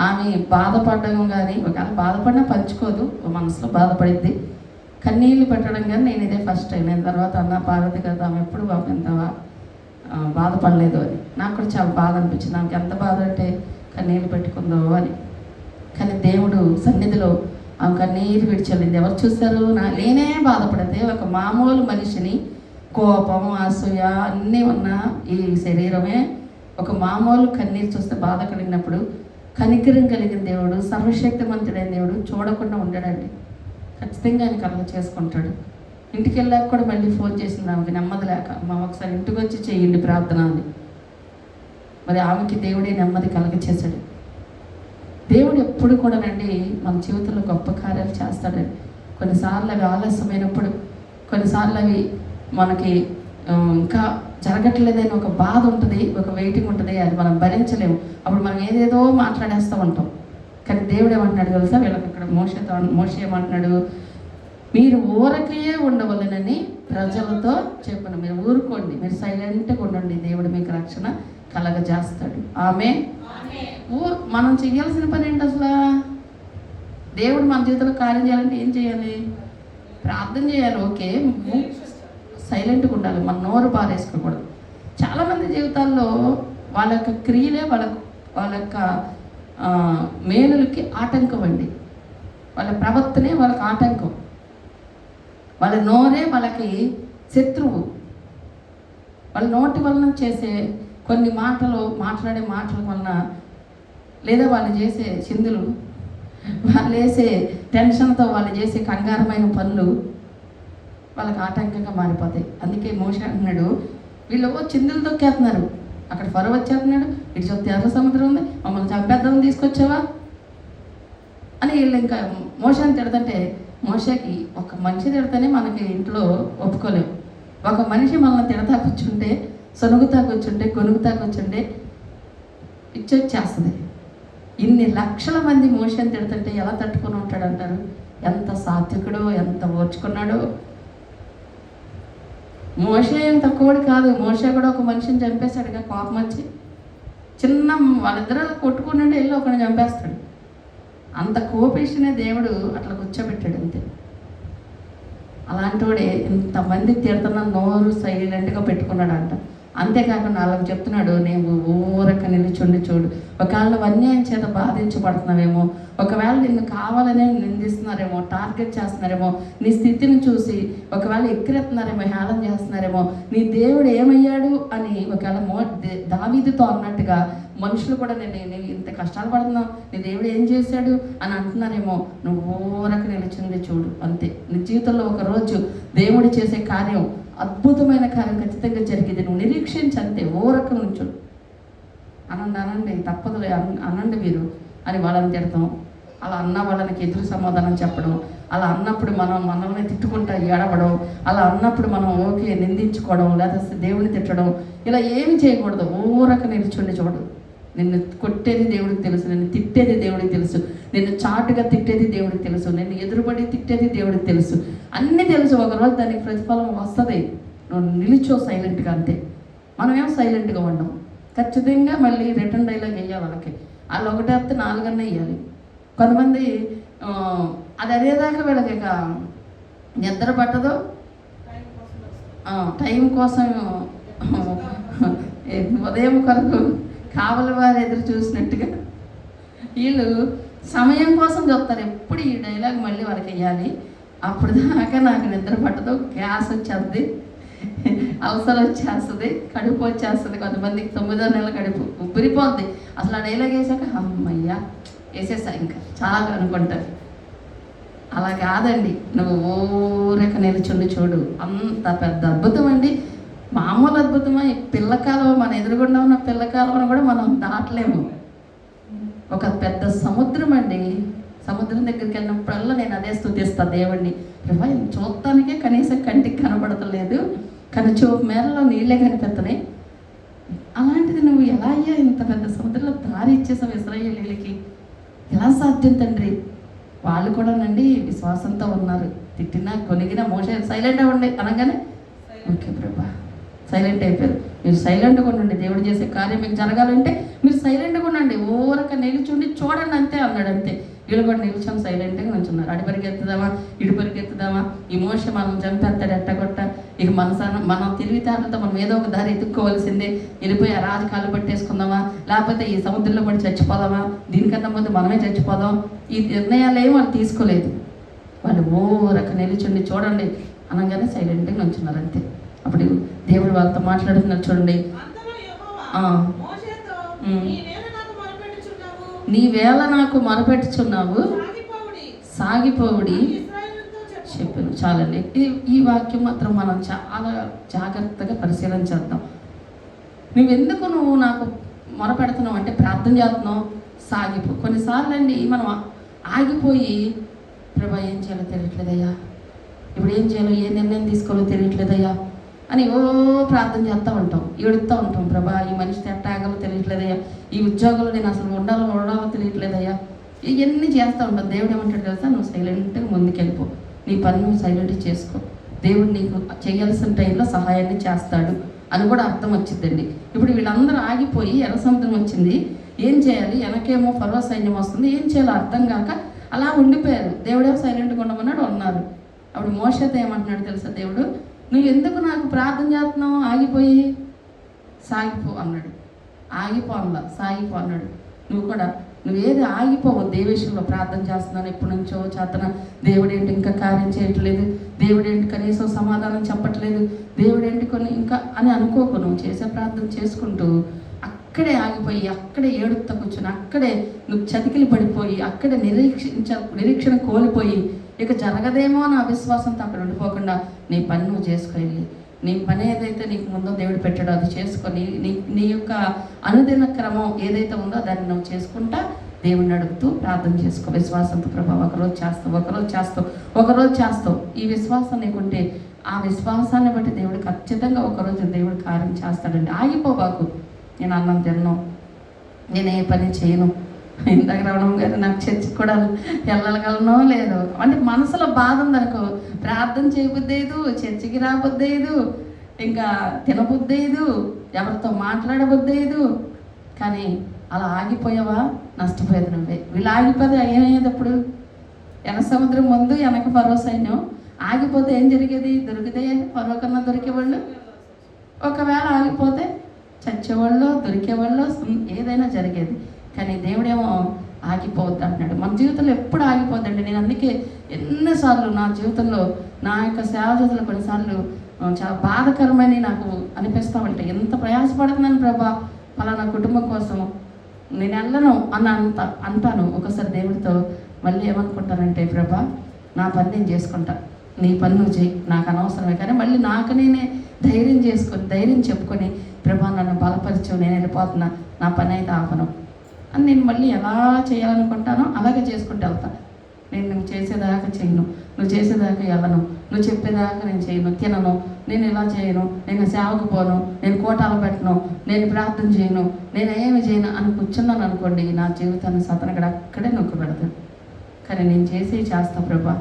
ఆమె బాధపడడం కానీ, ఒకవేళ బాధపడినా పంచుకోదు, మనసులో బాధపడింది, కన్నీళ్ళు పెట్టడం కానీ నేను ఇదే ఫస్ట్ టైం. నేను తర్వాత అన్న పార్వతి కదా ఆమె ఎప్పుడు పాపం ఎంత బాధపడలేదు అని. నాకు కూడా చాలా బాధ అనిపించింది. ఆమెకి ఎంత బాధ అంటే కన్నీళ్ళు పెట్టుకుందో అని. కానీ దేవుడు సన్నిధిలో ఆమె కన్నీరు విడిచలింది. ఎవరు చూస్తారు? నేనే బాధపడితే ఒక మామూలు మనిషిని, కోపం, అసూయ అన్నీ ఉన్న ఈ శరీరమే ఒక మామూలు కన్నీరు చూస్తే బాధ కలిగినప్పుడు కనికరం కలిగిన దేవుడు, సర్వశక్తిమంతుడైన దేవుడు చూడకుండా ఉండడండి. ఖచ్చితంగా ఆయన కలగ చేసుకుంటాడు. ఇంటికి వెళ్ళాక కూడా మళ్ళీ ఫోన్ చేసింది ఆమెకి నెమ్మది లేక, మా ఒకసారి ఇంటికి వచ్చి చేయండి ప్రార్థన అని. మరి ఆమెకి దేవుడే నెమ్మది కలగ చేశాడు. దేవుడు ఎప్పుడు కూడానండి మన జీవితంలో గొప్ప కార్యాలు చేస్తాడండి. కొన్నిసార్లు అవి ఆలస్యమైనప్పుడు, కొన్నిసార్లు అవి మనకి ఇంకా జరగట్లేదని ఒక బాధ ఉంటుంది, ఒక వెయిటింగ్ ఉంటుంది, అది మనం భరించలేము. అప్పుడు మనం ఏదేదో మాట్లాడేస్తూ ఉంటాం. కానీ దేవుడు ఏమంటున్నాడు తెలుసా? వీళ్ళకి ఇక్కడ మోషే ఏమంటున్నాడు? మీరు ఊరకే ఉండవలనని ప్రజలతో చెప్పను. మీరు ఊరుకోండి, మీరు సైలెంట్గా ఉండండి, దేవుడు మీకు రక్షణ కలగజేస్తాడు. ఆమేన్. మనం చేయాల్సిన పని ఏంటి అసలు? దేవుడు మన జీవితంలో కార్యం చేయాలంటే ఏం చేయాలి? ప్రార్థన చేయాలి, ఓకే, సైలెంట్గా ఉండాలి, మన నోరు బారేసుకోకూడదు. చాలామంది జీవితాల్లో వాళ్ళ యొక్క క్రియలే వాళ్ళ యొక్క మేలులకి ఆటంకం అండి. వాళ్ళ ప్రవర్తనే వాళ్ళకి ఆటంకం, వాళ్ళ నోరే వాళ్ళకి శత్రువు. వాళ్ళ నోటి వలన చేసే కొన్ని మాట్లాడే మాటల వలన, లేదా వాళ్ళు చేసే చిందులు, వాళ్ళు వేసే టెన్షన్తో వాళ్ళు చేసే కంగారమైన పనులు వాళ్ళకి ఆటంకంగా మారిపోతాయి. అందుకే మోషే అంటున్నాడు, వీళ్ళు చిందులు తొక్కేస్తున్నారు, అక్కడ ఫరో వచ్చేస్తున్నాడు, ఇటు చూస్తే ఎర్ర సముద్రం ఉంది, మమ్మల్ని చంపేద్దామని తీసుకొచ్చావా అని వీళ్ళు ఇంకా మోషేని తిడతంటే, మోషేకి ఒక మనిషి తిడితేనే మనకి ఇంట్లో ఒప్పుకోలేము. ఒక మనిషి మనల్ని తిడతా కూర్చుంటే, సొనుగుతా కూర్చుంటే, గొనుగుతా కూర్చుంటే ఇచ్చొచ్చేస్తుంది. ఇన్ని లక్షల మంది మోషేని తిడుతుంటే ఎలా తట్టుకొని ఉంటాడు అంటారు? ఎంత సాత్వికుడో, ఎంత ఓర్చుకున్నాడో. మోషే ఏం తక్కువడు కాదు. మోషే కూడా ఒక మనిషిని చంపేశాడుగా కోపం వచ్చి. చిన్న వాళ్ళిద్దరూ కొట్టుకున్నాడు, వెళ్ళి ఒకరిని చంపేస్తాడు. అంత కోపేసినే దేవుడు అట్లా కూర్చోబెట్టాడు అంతే. అలాంటి వాడే ఇంతమంది తిడుతున్న నోరు సైలెంట్గా పెట్టుకున్నాడంట. అంతేకాకుండా వాళ్ళకి చెప్తున్నాడు, నేను ఊరక నిలుచుండి చూడు. ఒకవేళ నువ్వు అన్యాయం చేత బాధించబడుతున్నావేమో, ఒకవేళ నిన్ను కావాలనే నిందిస్తున్నారేమో, టార్గెట్ చేస్తున్నారేమో, నీ స్థితిని చూసి ఒకవేళ ఎక్కిరెత్తున్నారేమో, హేళన చేస్తున్నారేమో, నీ దేవుడు ఏమయ్యాడు అని ఒకవేళ దావీదుతో అన్నట్టుగా మనుషులు కూడా నేను ఇంత కష్టాలు పడుతున్నావు, నీ దేవుడు ఏం చేశాడు అని అంటున్నారేమో, నువ్వు ఊరక నిలిచింది చూడు అంతే. నీ జీవితంలో ఒకరోజు దేవుడు చేసే కార్యం అద్భుతమైన కార్యం ఖచ్చితంగా జరిగేది. నువ్వు నిరీక్షించంతే, ఓరక నుంచు అనండి తప్పదులే అనండి మీరు అని వాళ్ళని తిడతాం. అలా అన్న వాళ్ళకి ఎదురు సమాధానం చెప్పడం, అలా అన్నప్పుడు మనం మనల్ని తిట్టుకుంటా ఏడవడం, అలా అన్నప్పుడు మనం ఓకే నిందించుకోవడం, లేకపోతే దేవుని తిట్టడం, ఇలా ఏమి చేయకూడదు. ఊరక నిల్చుండి చూడు. నిన్ను కొట్టేది దేవుడికి తెలుసు, నిన్ను తిట్టేది దేవుడికి తెలుసు, నిన్ను చాటుగా తిట్టేది దేవుడికి తెలుసు, నిన్ను ఎదురుపడి తిట్టేది దేవుడికి తెలుసు, అన్నీ తెలుసు. ఒకరోజు దానికి ప్రతిఫలం వస్తుంది. నువ్వు నిలిచో సైలెంట్గా, అంతే. మనమేమో సైలెంట్గా ఉండం. ఖచ్చితంగా మళ్ళీ రిటర్న్ డైలాగ్ వేయాలి వాళ్ళకి. వాళ్ళు ఒకటే వస్తే 4 అన్నీ వేయాలి. కొంతమంది అది అదేదాకా వీళ్ళకి ఇక నిద్ర పట్టదు, టైం కోసం ఉదయం కొరకు కావలి వారు ఎదురు చూసినట్టుగా వీళ్ళు సమయం కోసం చూస్తారు. ఎప్పుడు ఈ డైలాగ్ మళ్ళీ వాళ్ళకి వేయాలి. అప్పుడు దాకా నాకు నిద్ర పట్టదు, గ్యాస్ వచ్చేస్తుంది, అవసరం వచ్చేస్తుంది, కడుపు వచ్చేస్తుంది. కొంతమందికి 9వ నెల కడుపు ఉబ్బిరిపోద్ది. అసలు ఆ డైలాగ్ వేసాక అమ్మయ్యా వేసేసా ఇంకా చాలా అనుకుంటారు. అలా కాదండి, నువ్వు ఊరక నిలుచుండి చూడు. అంత పెద్ద అద్భుతం అండి, మామూలు అద్భుతమా? ఈ పిల్లకాలం, మన ఎదురుగుండా ఉన్న పిల్లకాలం కూడా మనం దాటలేము. ఒక పెద్ద సముద్రం అండి. సముద్రం దగ్గరికి వెళ్ళినప్పుడల్లా నేను అదే స్తుతిస్తాను దేవుణ్ణి. ప్రభా చూడటానికే కనీసం కంటికి కనబడతలేదు, కానీ చూపు మేరలో నీళ్ళే కనిపిస్తున్నాయి. అలాంటిది నువ్వు ఎలా అయ్యా ఇంత పెద్ద సముద్రంలో దారి ఇచ్చేసావు ఇశ్రాయేలీయులకి? ఎలా సాధ్యం తండ్రి? వాళ్ళు కూడానండి విశ్వాసంతో ఉన్నారు. తిట్టినా కొనిగినా మోసే సైలెంట్ అవ్వండి అనగానే ఓకే ప్రభా సైలెంట్ అయిపోయారు. మీరు సైలెంట్గా ఉండండి, దేవుడు చేసే కార్యం మీకు జరగాలంటే మీరు సైలెంట్గా ఉండండి, ఊరక నిలుచుండి చూడండి అంతే అన్నాడు. అంతే. వీళ్ళు కూడా నిల్చొని సైలెంట్గా నిల్చున్నారు. అడి పరిగెత్తుదామా, ఇటు పరిగెత్తుదామా, ఈ మోస మనం చంపేస్తాడు ఎట్టగొట్ట, ఇక మన తెలివితేటలతో మనం ఏదో ఒక దారి ఎత్తుక్కోవాల్సిందే, వెళ్ళిపోయి ఆ రాజు కాళ్ళు పట్టేసుకుందామా, లేకపోతే ఈ సముద్రంలో పడి చచ్చిపోదామా, దీనికన్నా ముందు మనమే చచ్చిపోదాం, ఈ నిర్ణయాలు ఏమీ వాళ్ళు తీసుకోలేదు. వాళ్ళు ఊరక నిలుచుండి చూడండి అనగానే సైలెంట్గా నిల్చున్నారు అంతే. అప్పుడు దేవుడు వాళ్ళతో మాట్లాడుతున్నారు చూడండి. నీవేళ నాకు మొరపెట్టుచున్నావు, సాగిపోవుడి చెప్పాను. చాలండి. ఈ వాక్యం మాత్రం మనం చాలా జాగ్రత్తగా పరిశీలన చేద్దాం. నువ్వు నాకు మొరపెడుతున్నావు అంటే ప్రార్థన చేస్తున్నావు, సాగిపో. కొన్నిసార్లు అండి మనం ఆగిపోయి ప్రభా ఏం చేయాలో తెలియట్లేదయ్యా, ఇప్పుడు ఏం చేయాలో, ఏ నిర్ణయం తీసుకోవాలో తెలియట్లేదయ్యా అని ప్రార్థన చేస్తూ ఉంటాం, ఏడుస్తూ ఉంటాం. ప్రభా ఈ మనిషితో ఎట్ట ఆగాలో తెలియట్లేదయ్యా, ఈ ఉద్యోగంలో నేను అసలు ఉండాలో తెలియట్లేదయ్యా, ఇవన్నీ చేస్తూ ఉంటాం. దేవుడు ఏమంటాడు తెలుసా? నువ్వు సైలెంట్గా ముందుకెళ్ళిపో, నీ పని నువ్వు సైలెంట్గా చేసుకో, దేవుడు నీకు చేయాల్సిన టైంలో సహాయాన్ని చేస్తాడు అని కూడా అర్థం వచ్చిందండి. ఇప్పుడు వీళ్ళందరూ ఆగిపోయి ఎర్ర సముద్రం వచ్చింది, ఏం చేయాలి, వెనకేమో ఫరో సైన్యం వస్తుంది, ఏం చేయాలో అర్థం కాక అలా ఉండిపోయారు. దేవుడేమో సైలెంట్గా ఉండమన్నాడు, ఉన్నారు. అప్పుడు మోషతో ఏమంటున్నాడు తెలుసా దేవుడు? నువ్వు ఎందుకు నాకు ప్రార్థన చేస్తున్నావు? ఆగిపోయి సాగిపో అన్నాడు. ఆగిపో అన్నా, సాగిపో అన్నాడు. నువ్వేది ఆగిపోవు. దేవేశంలో ప్రార్థన చేస్తున్నాను, ఎప్పటి నుంచో చేతన, దేవుడేంటి ఇంకా కార్యం చేయట్లేదు, దేవుడేంటి కనీసం సమాధానం చెప్పట్లేదు, దేవుడేంటి కొన్ని ఇంకా అని అనుకోకు. నువ్వు చేసే ప్రార్థన చేసుకుంటూ అక్కడే ఆగిపోయి, అక్కడే ఏడుస్తా కూర్చొని, అక్కడే నువ్వు చతికిలి పడిపోయి, అక్కడే నిరీక్షణ కోల్పోయి, ఇక జరగదేమో నా విశ్వాసంతో అక్కడ ఉండిపోకుండా నీ పని నువ్వు చేసుకెళ్ళి, నీ పని ఏదైతే నీకు ముందో దేవుడు పెట్టాడో అది చేసుకొని, నీ యొక్క అనుదిన క్రమం ఏదైతే ఉందో దాన్ని నువ్వు చేసుకుంటా దేవుడిని అడుగుతూ ప్రార్థన చేసుకో. విశ్వాసంతో ప్రభావ ఒకరోజు చేస్తావు. ఈ విశ్వాసం నీకుంటే ఆ విశ్వాసాన్ని బట్టి దేవుడు ఖచ్చితంగా ఒకరోజు దేవుడు కార్యం చేస్తాడండి. ఆగిపోబాకు. నేను అన్నం తిన్నాను, నేను ఏ పని చేయను, ఇందాక రావడం గారు నాకు చర్చికి కూడా వెళ్ళగలనో లేదో అంటే మనసులో బాధ ఉందనుకో, ప్రార్థన చేయబుద్దేదు, చర్చికి రాబుద్దేదు, ఇంకా తినబుద్దేదు, ఎవరితో మాట్లాడబుద్దేదు. కానీ అలా ఆగిపోయావా నష్టపోయేది నువ్వే. వీళ్ళు ఆగిపోతే ఏమయ్యేది? అప్పుడు ఎర్ర సముద్రం ముందు వెనక ఫరో సైన్యం, ఆగిపోతే ఏం జరిగేది? దొరికితే ఫరో కన్నా దొరికేవాళ్ళు, ఒకవేళ ఆగిపోతే చచ్చేవాళ్ళు, దొరికేవాళ్ళు, ఏదైనా జరిగేది. కానీ దేవుడేమో ఆగిపోవద్దు అంటున్నాడు. మన జీవితంలో ఎప్పుడు ఆగిపోద్దండి. నేను అందుకే ఎన్నిసార్లు నా జీవితంలో, నా యొక్క సేవ జీవితంలో కొన్నిసార్లు చాలా బాధకరమని నాకు అనిపిస్తూ ఉంటాయి. ఎంత ప్రయాసపడుతున్నాను ప్రభా పలానా కుటుంబం కోసం, నేను వెళ్ళను అని అంటాను. ఒకసారి దేవుడితో మళ్ళీ ఏమనుకుంటానంటే, ప్రభా నా పని నేను చేసుకుంటా, నీ పని నువ్వు చేయి, నాకు అనవసరమే. కానీ మళ్ళీ నాకు నేనే ధైర్యం చెప్పుకొని ప్రభా నన్ను బలపరిచు, నేను వెళ్ళిపోతున్నా, నా పని అయితే ఆపను అని నేను మళ్ళీ ఎలా చేయాలనుకుంటానో అలాగే చేసుకుంటూ వెళ్తాను. నేను నువ్వు చేసేదాకా చేయను, నువ్వు చేసేదాకా వెళ్ళను, నువ్వు చెప్పేదాకా నేను చేయను, తినను, నేను ఇలా చేయను, నేను సేవకు పోను, నేను కోటాలు పెట్టను, నేను ప్రార్థన చేయను, నేను ఏమి చేయను అని కూర్చున్నాను అనుకోండి, నా జీవితాన్ని సతనగడ అక్కడే నొక్కి పెడతాను. కానీ నేను చేస్తా ప్రభా,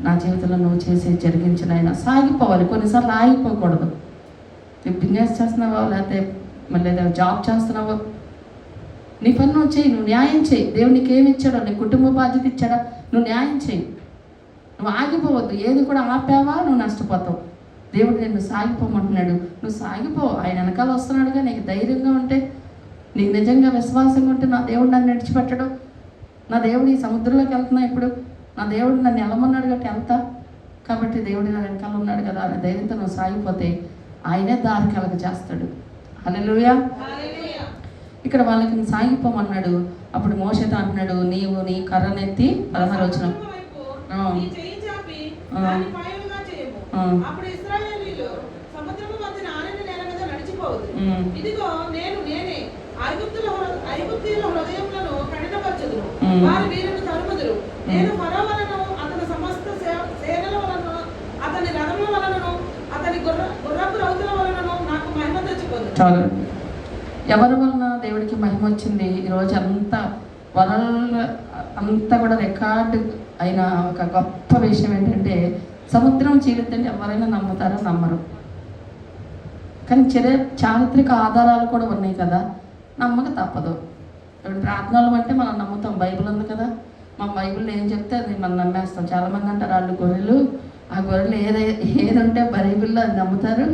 నా జీవితంలో నువ్వు జరిగించిన ఆయన సాగిపోవాలి. కొన్నిసార్లు ఆగిపోకూడదు. నువ్వు బిజినెస్ చేస్తున్నావో లేకపోతే మళ్ళీ ఏదో జాబ్ చేస్తున్నావో, నీ పని నువ్వు చేయి, నువ్వు న్యాయం చేయి. దేవుడు నీకు ఏమి ఇచ్చాడో, నీ కుటుంబ బాధ్యత ఇచ్చాడా, నువ్వు న్యాయం చేయి. నువ్వు ఆగిపోవద్దు. ఏది కూడా ఆపావా నువ్వు నష్టపోతావు. దేవుడు నిన్ను సాగిపోమంటున్నాడు, నువ్వు సాగిపో. ఆయన వెనకాల వస్తున్నాడుగా. నీకు ధైర్యంగా ఉంటే, నీకు నిజంగా విశ్వాసంగా ఉంటే, నా దేవుడు నన్ను విడిచిపెట్టడు, నా దేవుడు ఈ సముద్రంలోకి వెళ్తున్నా, ఇప్పుడు నా దేవుడు నన్ను వెళ్ళమన్నాడు కాబట్టి వెళ్తా, కాబట్టి దేవుడు నా వెనకాల ఉన్నాడు కదా అనే ధైర్యంతో నువ్వు సాగిపోతే ఆయనే దారి కలగ చేస్తాడు. హల్లెలూయా. ఇక్కడ వాళ్ళకి సాగిపోమన్నాడు. అప్పుడు మోషేతో అంటున్నాడు, నీవు నీ కర్రనెత్తి 16 వచనం ఇదిగో నేను నేనే ఐగుప్తీయుల హృదయములను కఠినపరచుదును, వారి వీరులను తరుముదురు. నేను ఫరో వలన, అతని సమస్త సేనల వలన, అతని రథముల వలనను, అతని గుర్రపు రౌతుల వలనను నాకు మహిమ తెచ్చుకోదు. చాలు. ఎవరి వలన దేవుడికి మహిమ వచ్చింది? ఈరోజు అంతా కూడా రికార్డు అయిన ఒక గొప్ప విషయం ఏంటంటే, సముద్రం చీలుద్దంటే ఎవరైనా నమ్ముతారో నమ్మరు. కానీ చారిత్రక ఆధారాలు కూడా ఉన్నాయి కదా, నమ్మక తప్పదు. ప్రార్థనలు అంటే మనం నమ్ముతాం, బైబిల్ ఉంది కదా, మా బైబిల్లో ఏం చెప్తే అది మనం నమ్మేస్తాం. చాలామంది అంటారు వాళ్ళు గొర్రెలు, ఆ గొర్రెలు ఏదంటే బైబిల్లో అది నమ్ముతారు.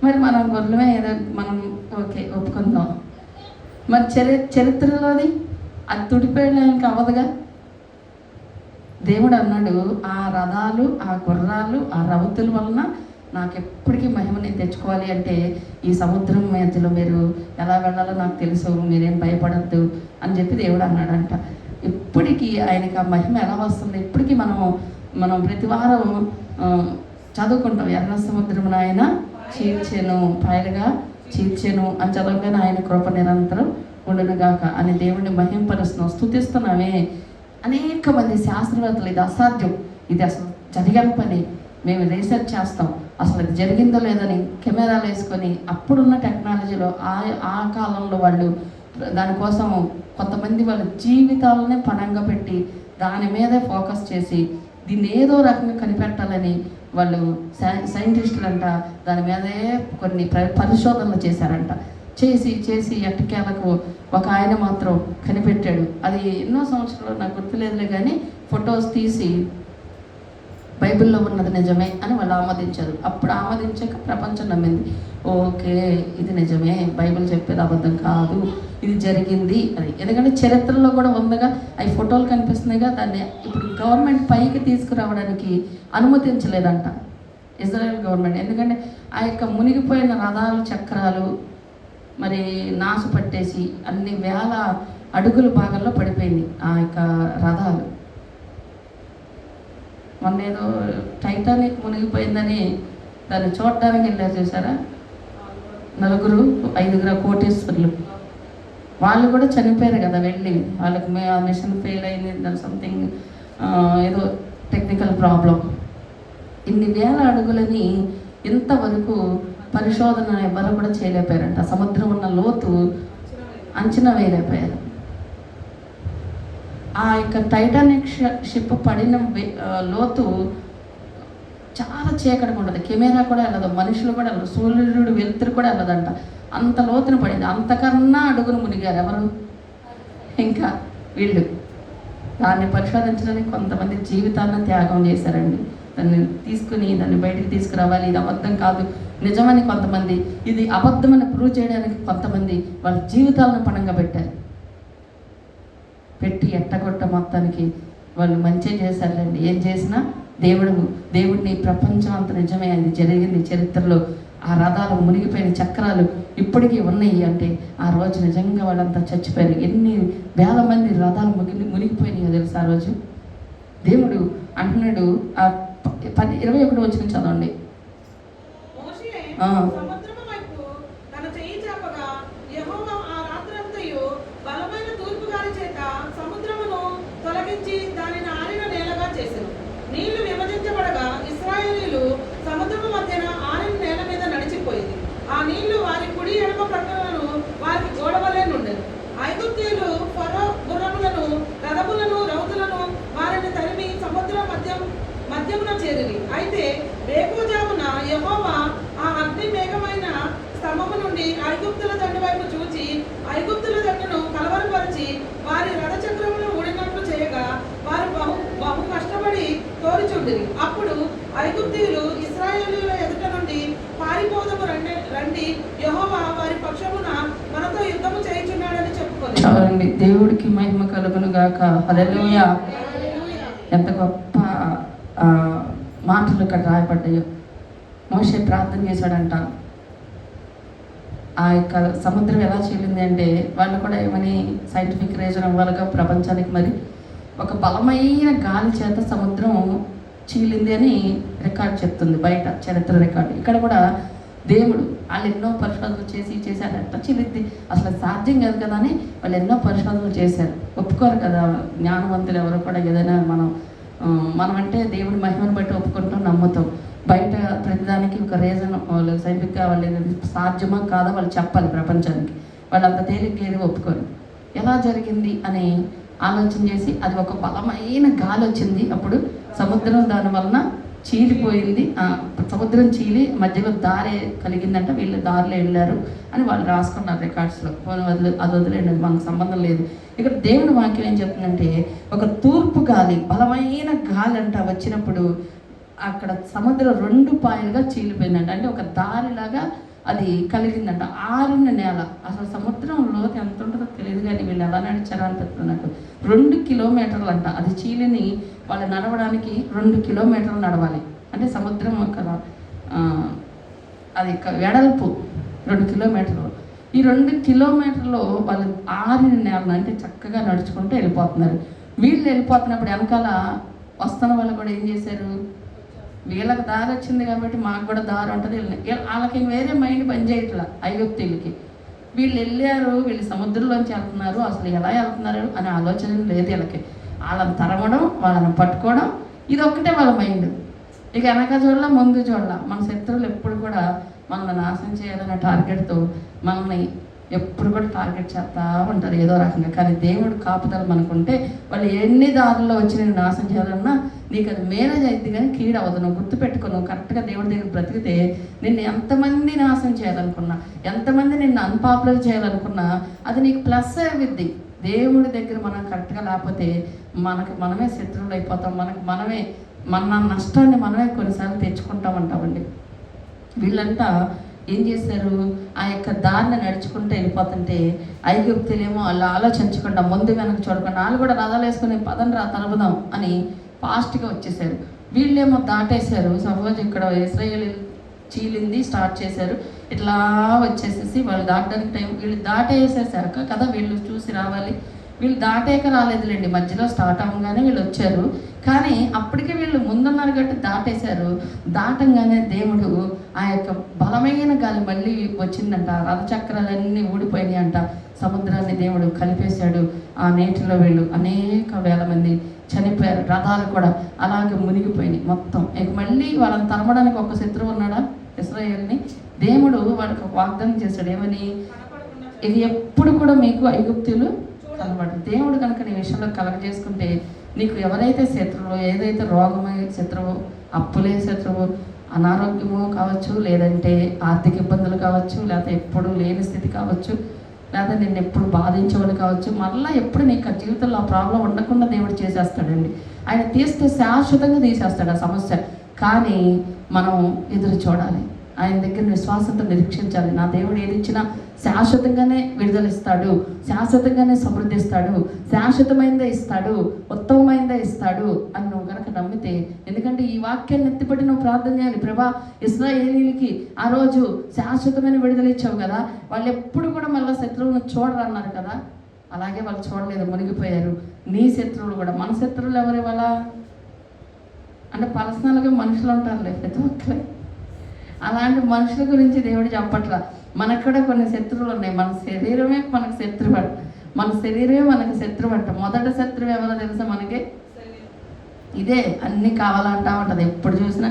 మరి మనం గొర్రెలమే, ఏదో మనం ఓకే ఒప్పుకుందాం. మరి చరిత్రలోది అది తుడిపోయడానికి అవ్వదుగా. దేవుడు అన్నాడు, ఆ రథాలు, ఆ గుర్రాలు, ఆ రౌతుల వలన నాకు ఎప్పటికీ మహిమ నేను తెచ్చుకోవాలి అంటే, ఈ సముద్రం మధ్యలో మీరు ఎలా వెళ్ళాలో నాకు తెలుసు, మీరేం భయపడద్దు అని చెప్పి దేవుడు అన్నాడంట. ఇప్పటికీ ఆయనకి ఆ మహిమ ఎలా వస్తుంది? ఇప్పటికీ మనం ప్రతి వారం చదువుకుంటాం, ఎర్ర సముద్రమును ఆయన చీల్చెను, పాయలుగా చీల్చెను అని చదవగానే ఆయన కృప నిరంతరం ఉండునుగాక అని దేవుడిని మహింపరుస్తున్నాం, స్తుతిస్తున్నామే. అనేక మంది శాస్త్రవేత్తలు ఇది అసాధ్యం, ఇది అసలు జరిగిన పని, మేము రీసెర్చ్ చేస్తాం, అసలు అది జరిగిందో లేదని కెమెరాలు వేసుకొని, అప్పుడున్న టెక్నాలజీలో ఆ కాలంలో వాళ్ళు దానికోసం కొంతమంది వాళ్ళ జీవితాలనే పణంగా పెట్టి దాని మీదే ఫోకస్ చేసి దీన్ని ఏదో రకంగా కనిపెట్టాలని వాళ్ళు సైంటిస్టులంట దాని మీదే కొన్ని పరిశోధనలు చేశారంట. చేసి ఎట్టకేలకు ఒక ఆయన మాత్రం కనిపెట్టాడు. అది ఎన్నో సంవత్సరాలు నాకు గుర్తులేదులే, కానీ ఫొటోస్ తీసి బైబిల్లో ఉన్నది నిజమే అని వాళ్ళు ఆమోదించారు. అప్పుడు ఆమోదించాక ప్రపంచం నమ్మింది, ఓకే ఇది నిజమే, బైబిల్ చెప్పేది అబద్ధం కాదు, ఇది జరిగింది అని. ఎందుకంటే చరిత్రలో కూడా ఉందగా, అవి ఫోటోలు కనిపిస్తున్నాయిగా. దాన్ని ఇప్పుడు గవర్నమెంట్ పైకి తీసుకురావడానికి అనుమతించలేదంట ఇజ్రాయెల్ గవర్నమెంట్. ఎందుకంటే ఆ యొక్క మునిగిపోయిన రథాలు, చక్రాలు మరి నాసు పట్టేసి అన్ని వేల అడుగుల భాగంలో పడిపోయింది ఆ యొక్క రథాలు. మొన్న ఏదో టైటానిక్ మునిగిపోయిందని దాన్ని చూడడానికి వెళ్ళారు, చూసారా? 5 కోటీశ్వరులు వాళ్ళు కూడా చనిపోయారు కదా వెళ్ళి. వాళ్ళకి ఆ మిషన్ ఫెయిల్ అయింది, దాని సంథింగ్ ఏదో టెక్నికల్ ప్రాబ్లం. ఇన్ని వేల అడుగులని ఇంతవరకు పరిశోధన ఎవరు కూడా చేయలేకపోయారంట. సముద్రం ఉన్న లోతు అంచనా వేయలేకపోయారు. ఆ యొక్క టైటానిక్ షిప్ పడిన లోతు చాలా చీకటిగా ఉంటుంది, కెమెరా కూడా వెళ్ళదు, మనుషులు కూడా వెళ్ళదు, సూర్యుడు వెలుతురు కూడా వెళ్ళదంట. అంత లోతున పడింది. అంతకన్నా అడుగును మునిగారు ఎవరు? ఇంకా వీళ్ళు. దాన్ని పరిశోధించడానికి కొంతమంది జీవితాన్ని త్యాగం చేశారండి. దాన్ని తీసుకుని దాన్ని బయటికి తీసుకురావాలి, ఇది అబద్ధం కాదు నిజమని కొంతమంది, ఇది అబద్ధమని ప్రూవ్ చేయడానికి కొంతమంది వాళ్ళ జీవితాలను పణంగా పెట్టి ఎట్టగొట్ట మొత్తానికి వాళ్ళు మంచిగా చేశారండి. ఏం చేసినా దేవుడిని ప్రపంచం అంత నిజమే, అది జరిగింది చరిత్రలో. ఆ రథాలు మునిగిపోయిన చక్రాలు ఇప్పటికీ ఉన్నాయి అంటే ఆ రోజు నిజంగా వాళ్ళంతా చచ్చిపోయారు. ఎన్ని వేల మంది రథాలు మునిగిపోయినాయో తెలుసు ఆ రోజు. దేవుడు అంటున్నాడు, ఆ 21 వచ్చిన చదవండి. మోషే ఆ. సముద్రము వైపు తన చెయ్యి చాపగా యెహోవా ఆ రాత్రంతయు బలమైన తూర్పు గాలి చేత సముద్రమును తొలగించి దానిని ఆరిన నేలగా చేసెను. నీళ్లు విభజించబడగా ఇశ్రాయేలీయులు సముద్రము మధ్యన ఆరిన నేల మీద నడిచిపోయింది. ఆ నీళ్లు వారి కుడి ఎడమ ప్రక్కలను వారికి గోడవలే నుండెను. ఐగుప్తీయులు ఫరో గుర్రములను, రథములను, రౌతులను వారిని తరిమి సముద్రం మధ్యమున చేరిరి. అయితే వేకువజామున యెహోవా ఆ అగ్ని మేఘమైన స్తంభము నుండి ఐగుప్తుల దండు వైపు చూచి ఐగుప్తుల దండును కలవరపరిచి వారి రథచక్రములను ఊడినట్లు చేయగా వారు బహు కష్టపడి తోలిచుండిరి. అప్పుడు ఐగుప్తీయులు ఇశ్రాయేలీయుల ఎదుట నుండి పారిపోదము రండి, యెహోవా వారి పక్షమున మనతో యుద్ధము చేయుచున్నాడని చెప్పుకొని. చాలండి. దేవుడికి మహిమ కలుగును గాక. హల్లెలూయా. ఎంత గొప్ప మాటలు ఇక్కడ రాయబడ్డాయో. మోషే ప్రార్థన చేశాడంట. ఆ యొక్క సముద్రం ఎలా చీలింది అంటే వాళ్ళు కూడా ఏమని సైంటిఫిక్ రీజన్ అవ్వాలిగా ప్రపంచానికి. మరి ఒక బలమైన గాలి చేత సముద్రం చీలింది అని రికార్డ్ చెప్తుంది బయట, చరిత్ర రికార్డు. ఇక్కడ కూడా దేవుడు వాళ్ళు ఎన్నో పరిశోధనలు చేసి అట్లా చీలింది, అసలు సాధ్యం కాదు కదా అని వాళ్ళు ఎన్నో పరిశోధనలు చేశారు. ఒప్పుకోరు కదా జ్ఞానవంతులు ఎవరు కూడా. ఏదైనా మనం అంటే దేవుడి మహిమను బట్టి ఒప్పుకుంటాం, నమ్ముతాం. బయట ప్రతిదానికి ఒక రీజన్ వాళ్ళు సైంటిఫిక్గా వాళ్ళు సాధ్యమా కాదా వాళ్ళు చెప్పాలి ప్రపంచానికి. వాళ్ళు అంత తేలిగ్గా ఒప్పుకోరు. ఎలా జరిగింది అని ఆలోచన చేసి అది ఒక బలమైన గాలి వచ్చింది. అప్పుడు సముద్రం దాని వలన చీలిపోయింది. సముద్రం చీలి మధ్యలో దారి కలిగిందంట. వీళ్ళు దారిలో వెళ్ళారు అని వాళ్ళు రాసుకున్నారు రికార్డ్స్లో. అది వదిలేండి, మనకు సంబంధం లేదు. ఇక్కడ దేవుని వాక్యం ఏం చెప్తుందంటే ఒక తూర్పు గాలి, బలమైన గాలి అంట వచ్చినప్పుడు అక్కడ సముద్రం 2 పాయలుగా చీలిపోయిందంట. అంటే ఒక దారిలాగా అది కలిగిందంట. ఆరిన నేల. అసలు సముద్రం లోతు ఎంత ఉంటుందో తెలియదు కానీ వీళ్ళు ఎలా నడిచారో అనిపిస్తుంది నాకు. 2 కిలోమీటర్లు అంట. అది చీలిని వాళ్ళు నడవడానికి 2 కిలోమీటర్లు నడవాలి. అంటే సముద్రం కదా అది వెడల్పు 2 కిలోమీటర్లు. ఈ 2 కిలోమీటర్లు వాళ్ళు ఆరిన నేలను అంటే చక్కగా నడుచుకుంటూ వెళ్ళిపోతున్నారు. వీళ్ళు వెళ్ళిపోతున్నప్పుడు వెనకాల వస్తున్న వాళ్ళు కూడా ఏం చేశారు, వీళ్ళకి దారి వచ్చింది కాబట్టి మాకు కూడా దారి ఉంటుంది. వాళ్ళకి వేరే మైండ్ పనిచేయట్లా ఐగుప్తీయులకి. వీళ్ళు వెళ్ళారు, వీళ్ళు సముద్రంలోంచి వెళ్తున్నారు, అసలు ఎలా వెళ్తున్నారు అనే ఆలోచన లేదు వీళ్ళకి. వాళ్ళని తరమడం, వాళ్ళని పట్టుకోవడం, ఇది ఒక్కటే వాళ్ళ మైండ్. ఇక వెనక చూడాల, ముందు చూడాల. మన శత్రువులు ఎప్పుడు కూడా మనల్ని నాశనం చేయాలనే టార్గెట్తో మనల్ని ఎప్పుడు కూడా టార్గెట్ చేస్తూ ఉంటారు ఏదో రకంగా. కానీ దేవుడు కాపుదల మనకుంటే వాళ్ళు ఎన్ని దారుల్లో వచ్చి నేను నాశనం చేయాలన్నా నీకు అది మేనేజ్ అయితే కానీ కీడు అవ్వదు. నువ్వు గుర్తుపెట్టుకుని నువ్వు కరెక్ట్గా దేవుడి దగ్గర బ్రతికితే నిన్ను ఎంతమంది నాశనం చేయాలనుకున్నా, ఎంతమంది నిన్ను అన్పాపులర్ చేయాలనుకున్నా అది నీకు ప్లస్ అయ్యిద్ది. దేవుడి దగ్గర మనం కరెక్ట్గా లేకపోతే మనమే శత్రువులు అయిపోతాం. మన నష్టాన్ని మనమే కొన్నిసార్లు తెచ్చుకుంటామంటామండి. వీళ్ళంతా ఏం చేశారు, ఆ యొక్క దారిని నడుచుకుంటూ వెళ్ళిపోతుంటే ఐగుప్తులేమో వాళ్ళు ఆలోచించకుండా ముందు వెనక చూడకుండా వాళ్ళు కూడా రథాలు వేసుకుని పదండి రా తలుపుదాం అని ఫాస్ట్గా వచ్చేసారు. వీళ్ళేమో దాటేశారు. సపోజ్ ఇక్కడ ఇశ్రాయేలు చీలింది స్టార్ట్ చేశారు, ఇట్లా వచ్చేసేసి వాళ్ళు దాటడానికి టైం వీళ్ళు దాటేసేసాక కదా వీళ్ళు చూసి రావాలి. వీళ్ళు దాటాక రాలేదులేండి, మధ్యలో స్టార్ట్ అవ్వగానే వీళ్ళు వచ్చారు. కానీ అప్పటికే వీళ్ళు ముందున్నారు కాబట్టి దాటేశారు. దాటంగానే దేవుడు ఆ యొక్క బలమైన గాలి మళ్ళీ వచ్చిందంట. రథచక్రాలన్నీ ఊడిపోయినాయి అంట. సముద్రాన్ని దేవుడు కలిపేశాడు. ఆ నీటిలో వీళ్ళు అనేక వేల మంది చనిపోయారు. రథాలు కూడా అలాగే మునిగిపోయినాయి మొత్తం. ఇక మళ్ళీ వాళ్ళని తరమడానికి ఒక శత్రువు ఉన్నాడా ఇశ్రాయేలుని. దేవుడు వాళ్ళకి వాగ్దానం చేశాడు ఏమని, ఇది ఎప్పుడు కూడా మీకు ఐగుప్తులు కనబడదు. దేవుడు కనుక నీ విషయంలో కలగజేసుకుంటే నీకు ఎవరైతే శత్రువు, ఏదైతే రోగమే శత్రువు, అప్పులే శత్రువు, అనారోగ్యము కావచ్చు, లేదంటే ఆర్థిక ఇబ్బందులు కావచ్చు, లేకపోతే ఎప్పుడు లేని స్థితి కావచ్చు, లేదా నిన్ను ఎప్పుడు బాధించేవాళ్ళు కావచ్చు, మళ్ళీ ఎప్పుడు నీకు జీవితంలో ఆ ప్రాబ్లం ఉండకుండా దేవుడు చేసేస్తాడండి. ఆయన తీస్తే శాశ్వతంగా తీసేస్తాడు ఆ సమస్య. కానీ మనం ఎదురు చూడాలి, ఆయన దగ్గర విశ్వాసంతో నిరీక్షించాలి. నా దేవుడు ఏది ఇచ్చినా శాశ్వతంగానే విడుదలిస్తాడు, శాశ్వతంగానే సమృద్ధిస్తాడు, శాశ్వతమైనదే ఇస్తాడు, ఉత్తమమైనదే ఇస్తాడు అని నువ్వు కనుక నమ్మితే. ఎందుకంటే ఈ వాక్యాన్ని ఎత్తిపట్టి నువ్వు ప్రార్థన చేయాలి. ప్రభా, ఇశ్రాయేలీయులకి ఆ రోజు శాశ్వతమైన విడుదల ఇచ్చావు కదా, వాళ్ళు ఎప్పుడు కూడా మళ్ళీ శత్రువులను చూడరు అన్నారు కదా. అలాగే వాళ్ళు చూడలేదు, మునిగిపోయారు. నీ శత్రువులు కూడా, మన శత్రువులు ఎవరు ఇవాళ అంటే పర్సనల్గా మనుషులు ఉంటారులే ప్రతి ఒక్కరే. అలాంటి మనుషుల గురించి దేవుడు చెప్పట్లా. మనకు కూడా కొన్ని శత్రువులు ఉన్నాయి. మన శరీరమే మనకు శత్రువు. మన శరీరమే మనకు శత్రువు అంట. మొదటి శత్రువు ఎవరో తెలుసా మనకి? ఇదే అన్నీ కావాలంటా ఉంటుంది. ఎప్పుడు చూసినా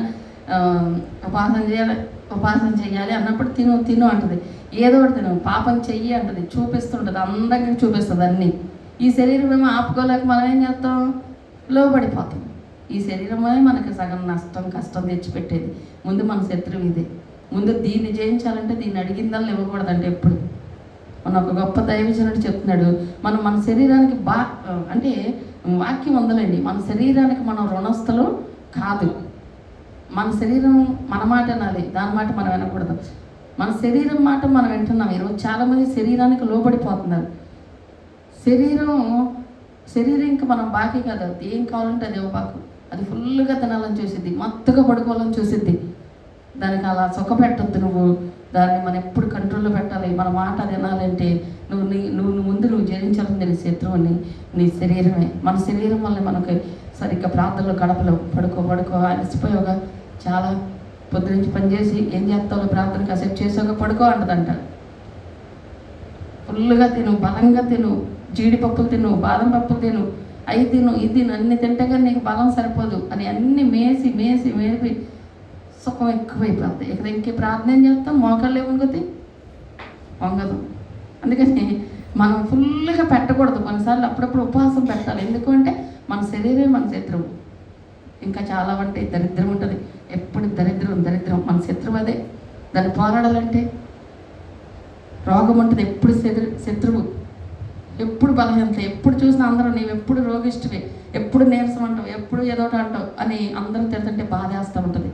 ఉపాసన చేయాలి అన్నప్పుడు తిను అంటుంది. ఏదో ఒకటి తిను, పాపం చెయ్యి అంటుంది, చూపిస్తుంటుంది, అందంగా చూపిస్తుంది అన్నీ. ఈ శరీరం ఏమో ఆపుకోలేక మనం ఏం చేస్తాం? లోబడిపోతాం. ఈ శరీరమే మనకి సగం నష్టం కష్టం తెచ్చిపెట్టేది. ముందు మన శత్రువు ఇదే. ముందు దీన్ని జయించాలంటే దీన్ని అడిగిందల్ని ఇవ్వకూడదంటే ఎప్పుడు. మన ఒక గొప్ప దైవజనుడు చెప్తున్నాడు, మనం మన శరీరానికి అంటే వాక్యం ఉందలేండి, మన శరీరానికి మనం రుణస్థలు కాదు. మన శరీరం మన మాట వినాలి, దాని మాట మనం వినకూడదు. మన శరీరం మాట మనం వింటున్నాం. ఈరోజు చాలామంది శరీరానికి లోబడిపోతున్నారు. శరీరం ఇంకా మనం బాకీ కాదు. ఏం కావాలంటే అది ఇవ్వబాకు. అది ఫుల్గా తినాలని చూసిద్ది, మత్తుగా పడుకోవాలని చూసిద్ది. దానికి అలా సుఖపెట్టద్దు. నువ్వు దాన్ని మనం ఎప్పుడు కంట్రోల్లో పెట్టాలి. మన మాట వినాలంటే నువ్వు జయించాల్సింది నీ శత్రువుని, నీ శరీరమే. మన శరీరం వల్ల మనకి సరిగ్గా ప్రార్థనలో గడపలేవు. పడుకో అలసిపోయావుగా, చాలా పొద్దు నుంచి పనిచేసి ఏం చేస్తావు, ప్రార్థన కాసేపు చేసావుగా పడుకో అంటదంట. ఫుల్గా తిను, బలంగా తిను, జీడిపప్పులు తిను, బాదం పప్పులు తిను, అవి తిను, ఇది తిను, అన్ని తింటే కానీ నీకు బలం సరిపోదు అని అన్ని మేసి సుఖం ఎక్కువైపోద్ది. ఇక్కడ ఇంకే ప్రార్థన ఏం చేస్తాం? మోకాళ్ళు వంగదు. అందుకని మనం ఫుల్గా పెట్టకూడదు. కొన్నిసార్లు అప్పుడప్పుడు ఉపవాసం పెట్టాలి. ఎందుకంటే మన శరీరమే మన శత్రువు. ఇంకా చాలా అంటే దరిద్రం ఉంటుంది. ఎప్పుడు దరిద్రం మన శత్రువు అదే. దాన్ని పోరాడాలంటే రోగం ఉంటుంది. ఎప్పుడు శత్రువు, ఎప్పుడు బలహీనత, ఎప్పుడు చూసినా అందరూ నీవు ఎప్పుడు రోగిష్టివే, ఎప్పుడు నీరసం అంటావు, ఎప్పుడు ఏదోటి అంటావు అని అందరూ తిడుతుంటే బాధేస్తూ ఉంటుంది.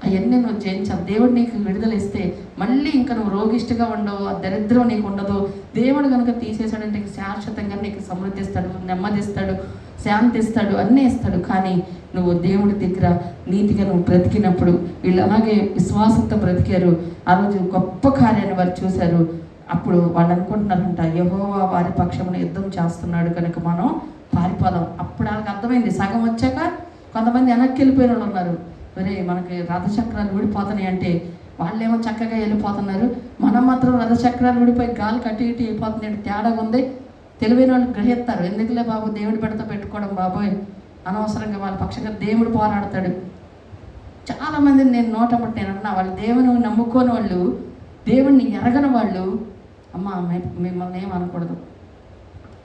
అవన్నీ నువ్వు జయించావు. దేవుడు నీకు విడుదల ఇస్తే మళ్ళీ ఇంకా నువ్వు రోగిష్టిగా ఉండవు, ఆ దరిద్రం నీకు ఉండదు. దేవుడు కనుక తీసేసాడంటే శాశ్వతంగా నీకు సమృద్ధి ఇస్తాడు, నెమ్మది ఇస్తాడు, శాంతి ఇస్తాడు, అన్నీ ఇస్తాడు. కానీ నువ్వు దేవుడి దగ్గర నీతిగా నువ్వు బ్రతికినప్పుడు, వీళ్ళు అలాగే విశ్వాసంతో బ్రతికారు. ఆ రోజు గొప్ప కార్యాన్ని వారు చూశారు. అప్పుడు వాళ్ళు అనుకుంటున్నారంట, యెహోవా వారి పక్షమున యుద్ధం చేస్తున్నాడు కనుక మనం పారిపోదాం. అప్పుడు వాళ్ళకి అర్థమైంది. సగం వచ్చాక కొంతమంది వెనక్కి వెళ్ళిపోయిన వాళ్ళు ఉన్నారు. మరి మనకి రథచక్రాలు ఊడిపోతున్నాయి అంటే వాళ్ళేమో చక్కగా వెళ్ళిపోతున్నారు, మనం మాత్రం రథచక్రాలు ఊడిపోయి గాలి కట్టి ఇటు వెళ్ళిపోతున్నాయి. తేడా ఉంది. తెలివైన వాళ్ళు గ్రహిస్తారు. ఎందుకులే బాబు దేవుడి పెడతా పెట్టుకోవడం బాబోయ్, అనవసరంగా వాళ్ళ పక్షంగా దేవుడు పోరాడతాడు. చాలామంది నేను నోటమ్మటి నేను అన్నా, వాళ్ళు దేవుని నమ్ముకోని వాళ్ళు, దేవుణ్ణి ఎరగని వాళ్ళు, అమ్మ మిమ్మల్ని ఏమనకూడదు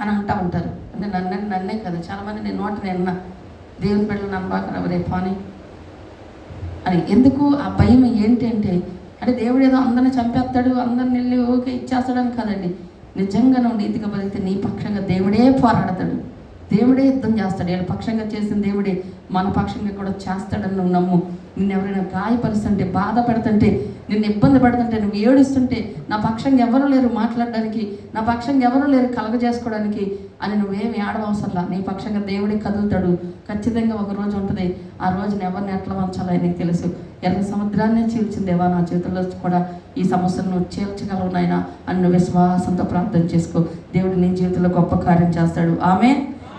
అని అంటూ ఉంటారు. అంటే నన్నే కదా, చాలామంది నేను అన్నా, దేవుని బిడ్డలు నమ్మబాక రేపు అని. ఎందుకు ఆ భయం ఏంటి అంటే దేవుడు ఏదో అందరిని చంపేస్తాడు, అందరిని వెళ్ళి ఓకే ఇచ్చేస్తాడని కాదండి. నిజంగా నువ్వు నీతిగా బతికితే నీ పక్షంగా దేవుడే పోరాడతాడు, దేవుడే యుద్ధం చేస్తాడు. వీళ్ళ పక్షంగా చేసిన దేవుడే మన పక్షంగా కూడా చేస్తాడని నువ్వు నమ్ము. నిన్ను ఎవరైనా గాయపరుస్తుంటే, బాధ పెడుతుంటే, నిన్ను ఇబ్బంది పెడుతుంటే, నువ్వు ఏడుస్తుంటే, నా పక్షంగా ఎవరు లేరు మాట్లాడడానికి, నా పక్షంగా ఎవరు లేరు కలగజేసుకోవడానికి అని నువ్వేమి ఆడవసరంలా. నీ పక్షంగా దేవుడే కదులుతాడు. ఖచ్చితంగా ఒక రోజు ఉంటుంది. ఆ రోజున ఎవరిని ఎట్లా వంచాలో నీకు తెలుసు. ఎర్ర సముద్రాన్ని చీల్చిందేవా, నా చేతుల్లో కూడా ఈ సమస్యను నువ్వు చీల్చగలవు నాయనా అని నువ్వు విశ్వాసంతో ప్రార్థన చేసుకో. దేవుడు నీ జీవితంలో గొప్ప కార్యం చేస్తాడు. ఆమె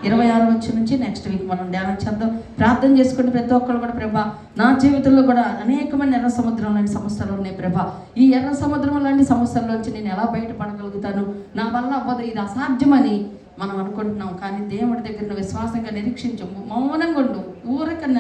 26 వచ్చిన నుంచి నెక్స్ట్ వీక్ మనం ధ్యానం చేద్దాం. ప్రార్థన చేసుకుంటే ప్రతి ఒక్కరు కూడా, ప్రభా నా జీవితంలో కూడా అనేకమైన ఎర్ర సముద్రం లాంటి సమస్యలు ఉన్నాయి ప్రభా. ఈ ఎర్ర సముద్రం లాంటి సమస్యల్లోంచి నేను ఎలా బయటపడగలుగుతాను, నా వల్ల అవ్వదు, ఇది అసాధ్యమని మనం అనుకుంటున్నాం. కానీ దేవుడి దగ్గర విశ్వాసంగా నిరీక్షించు, మౌనంగా ఉండు, ఊరకన్నా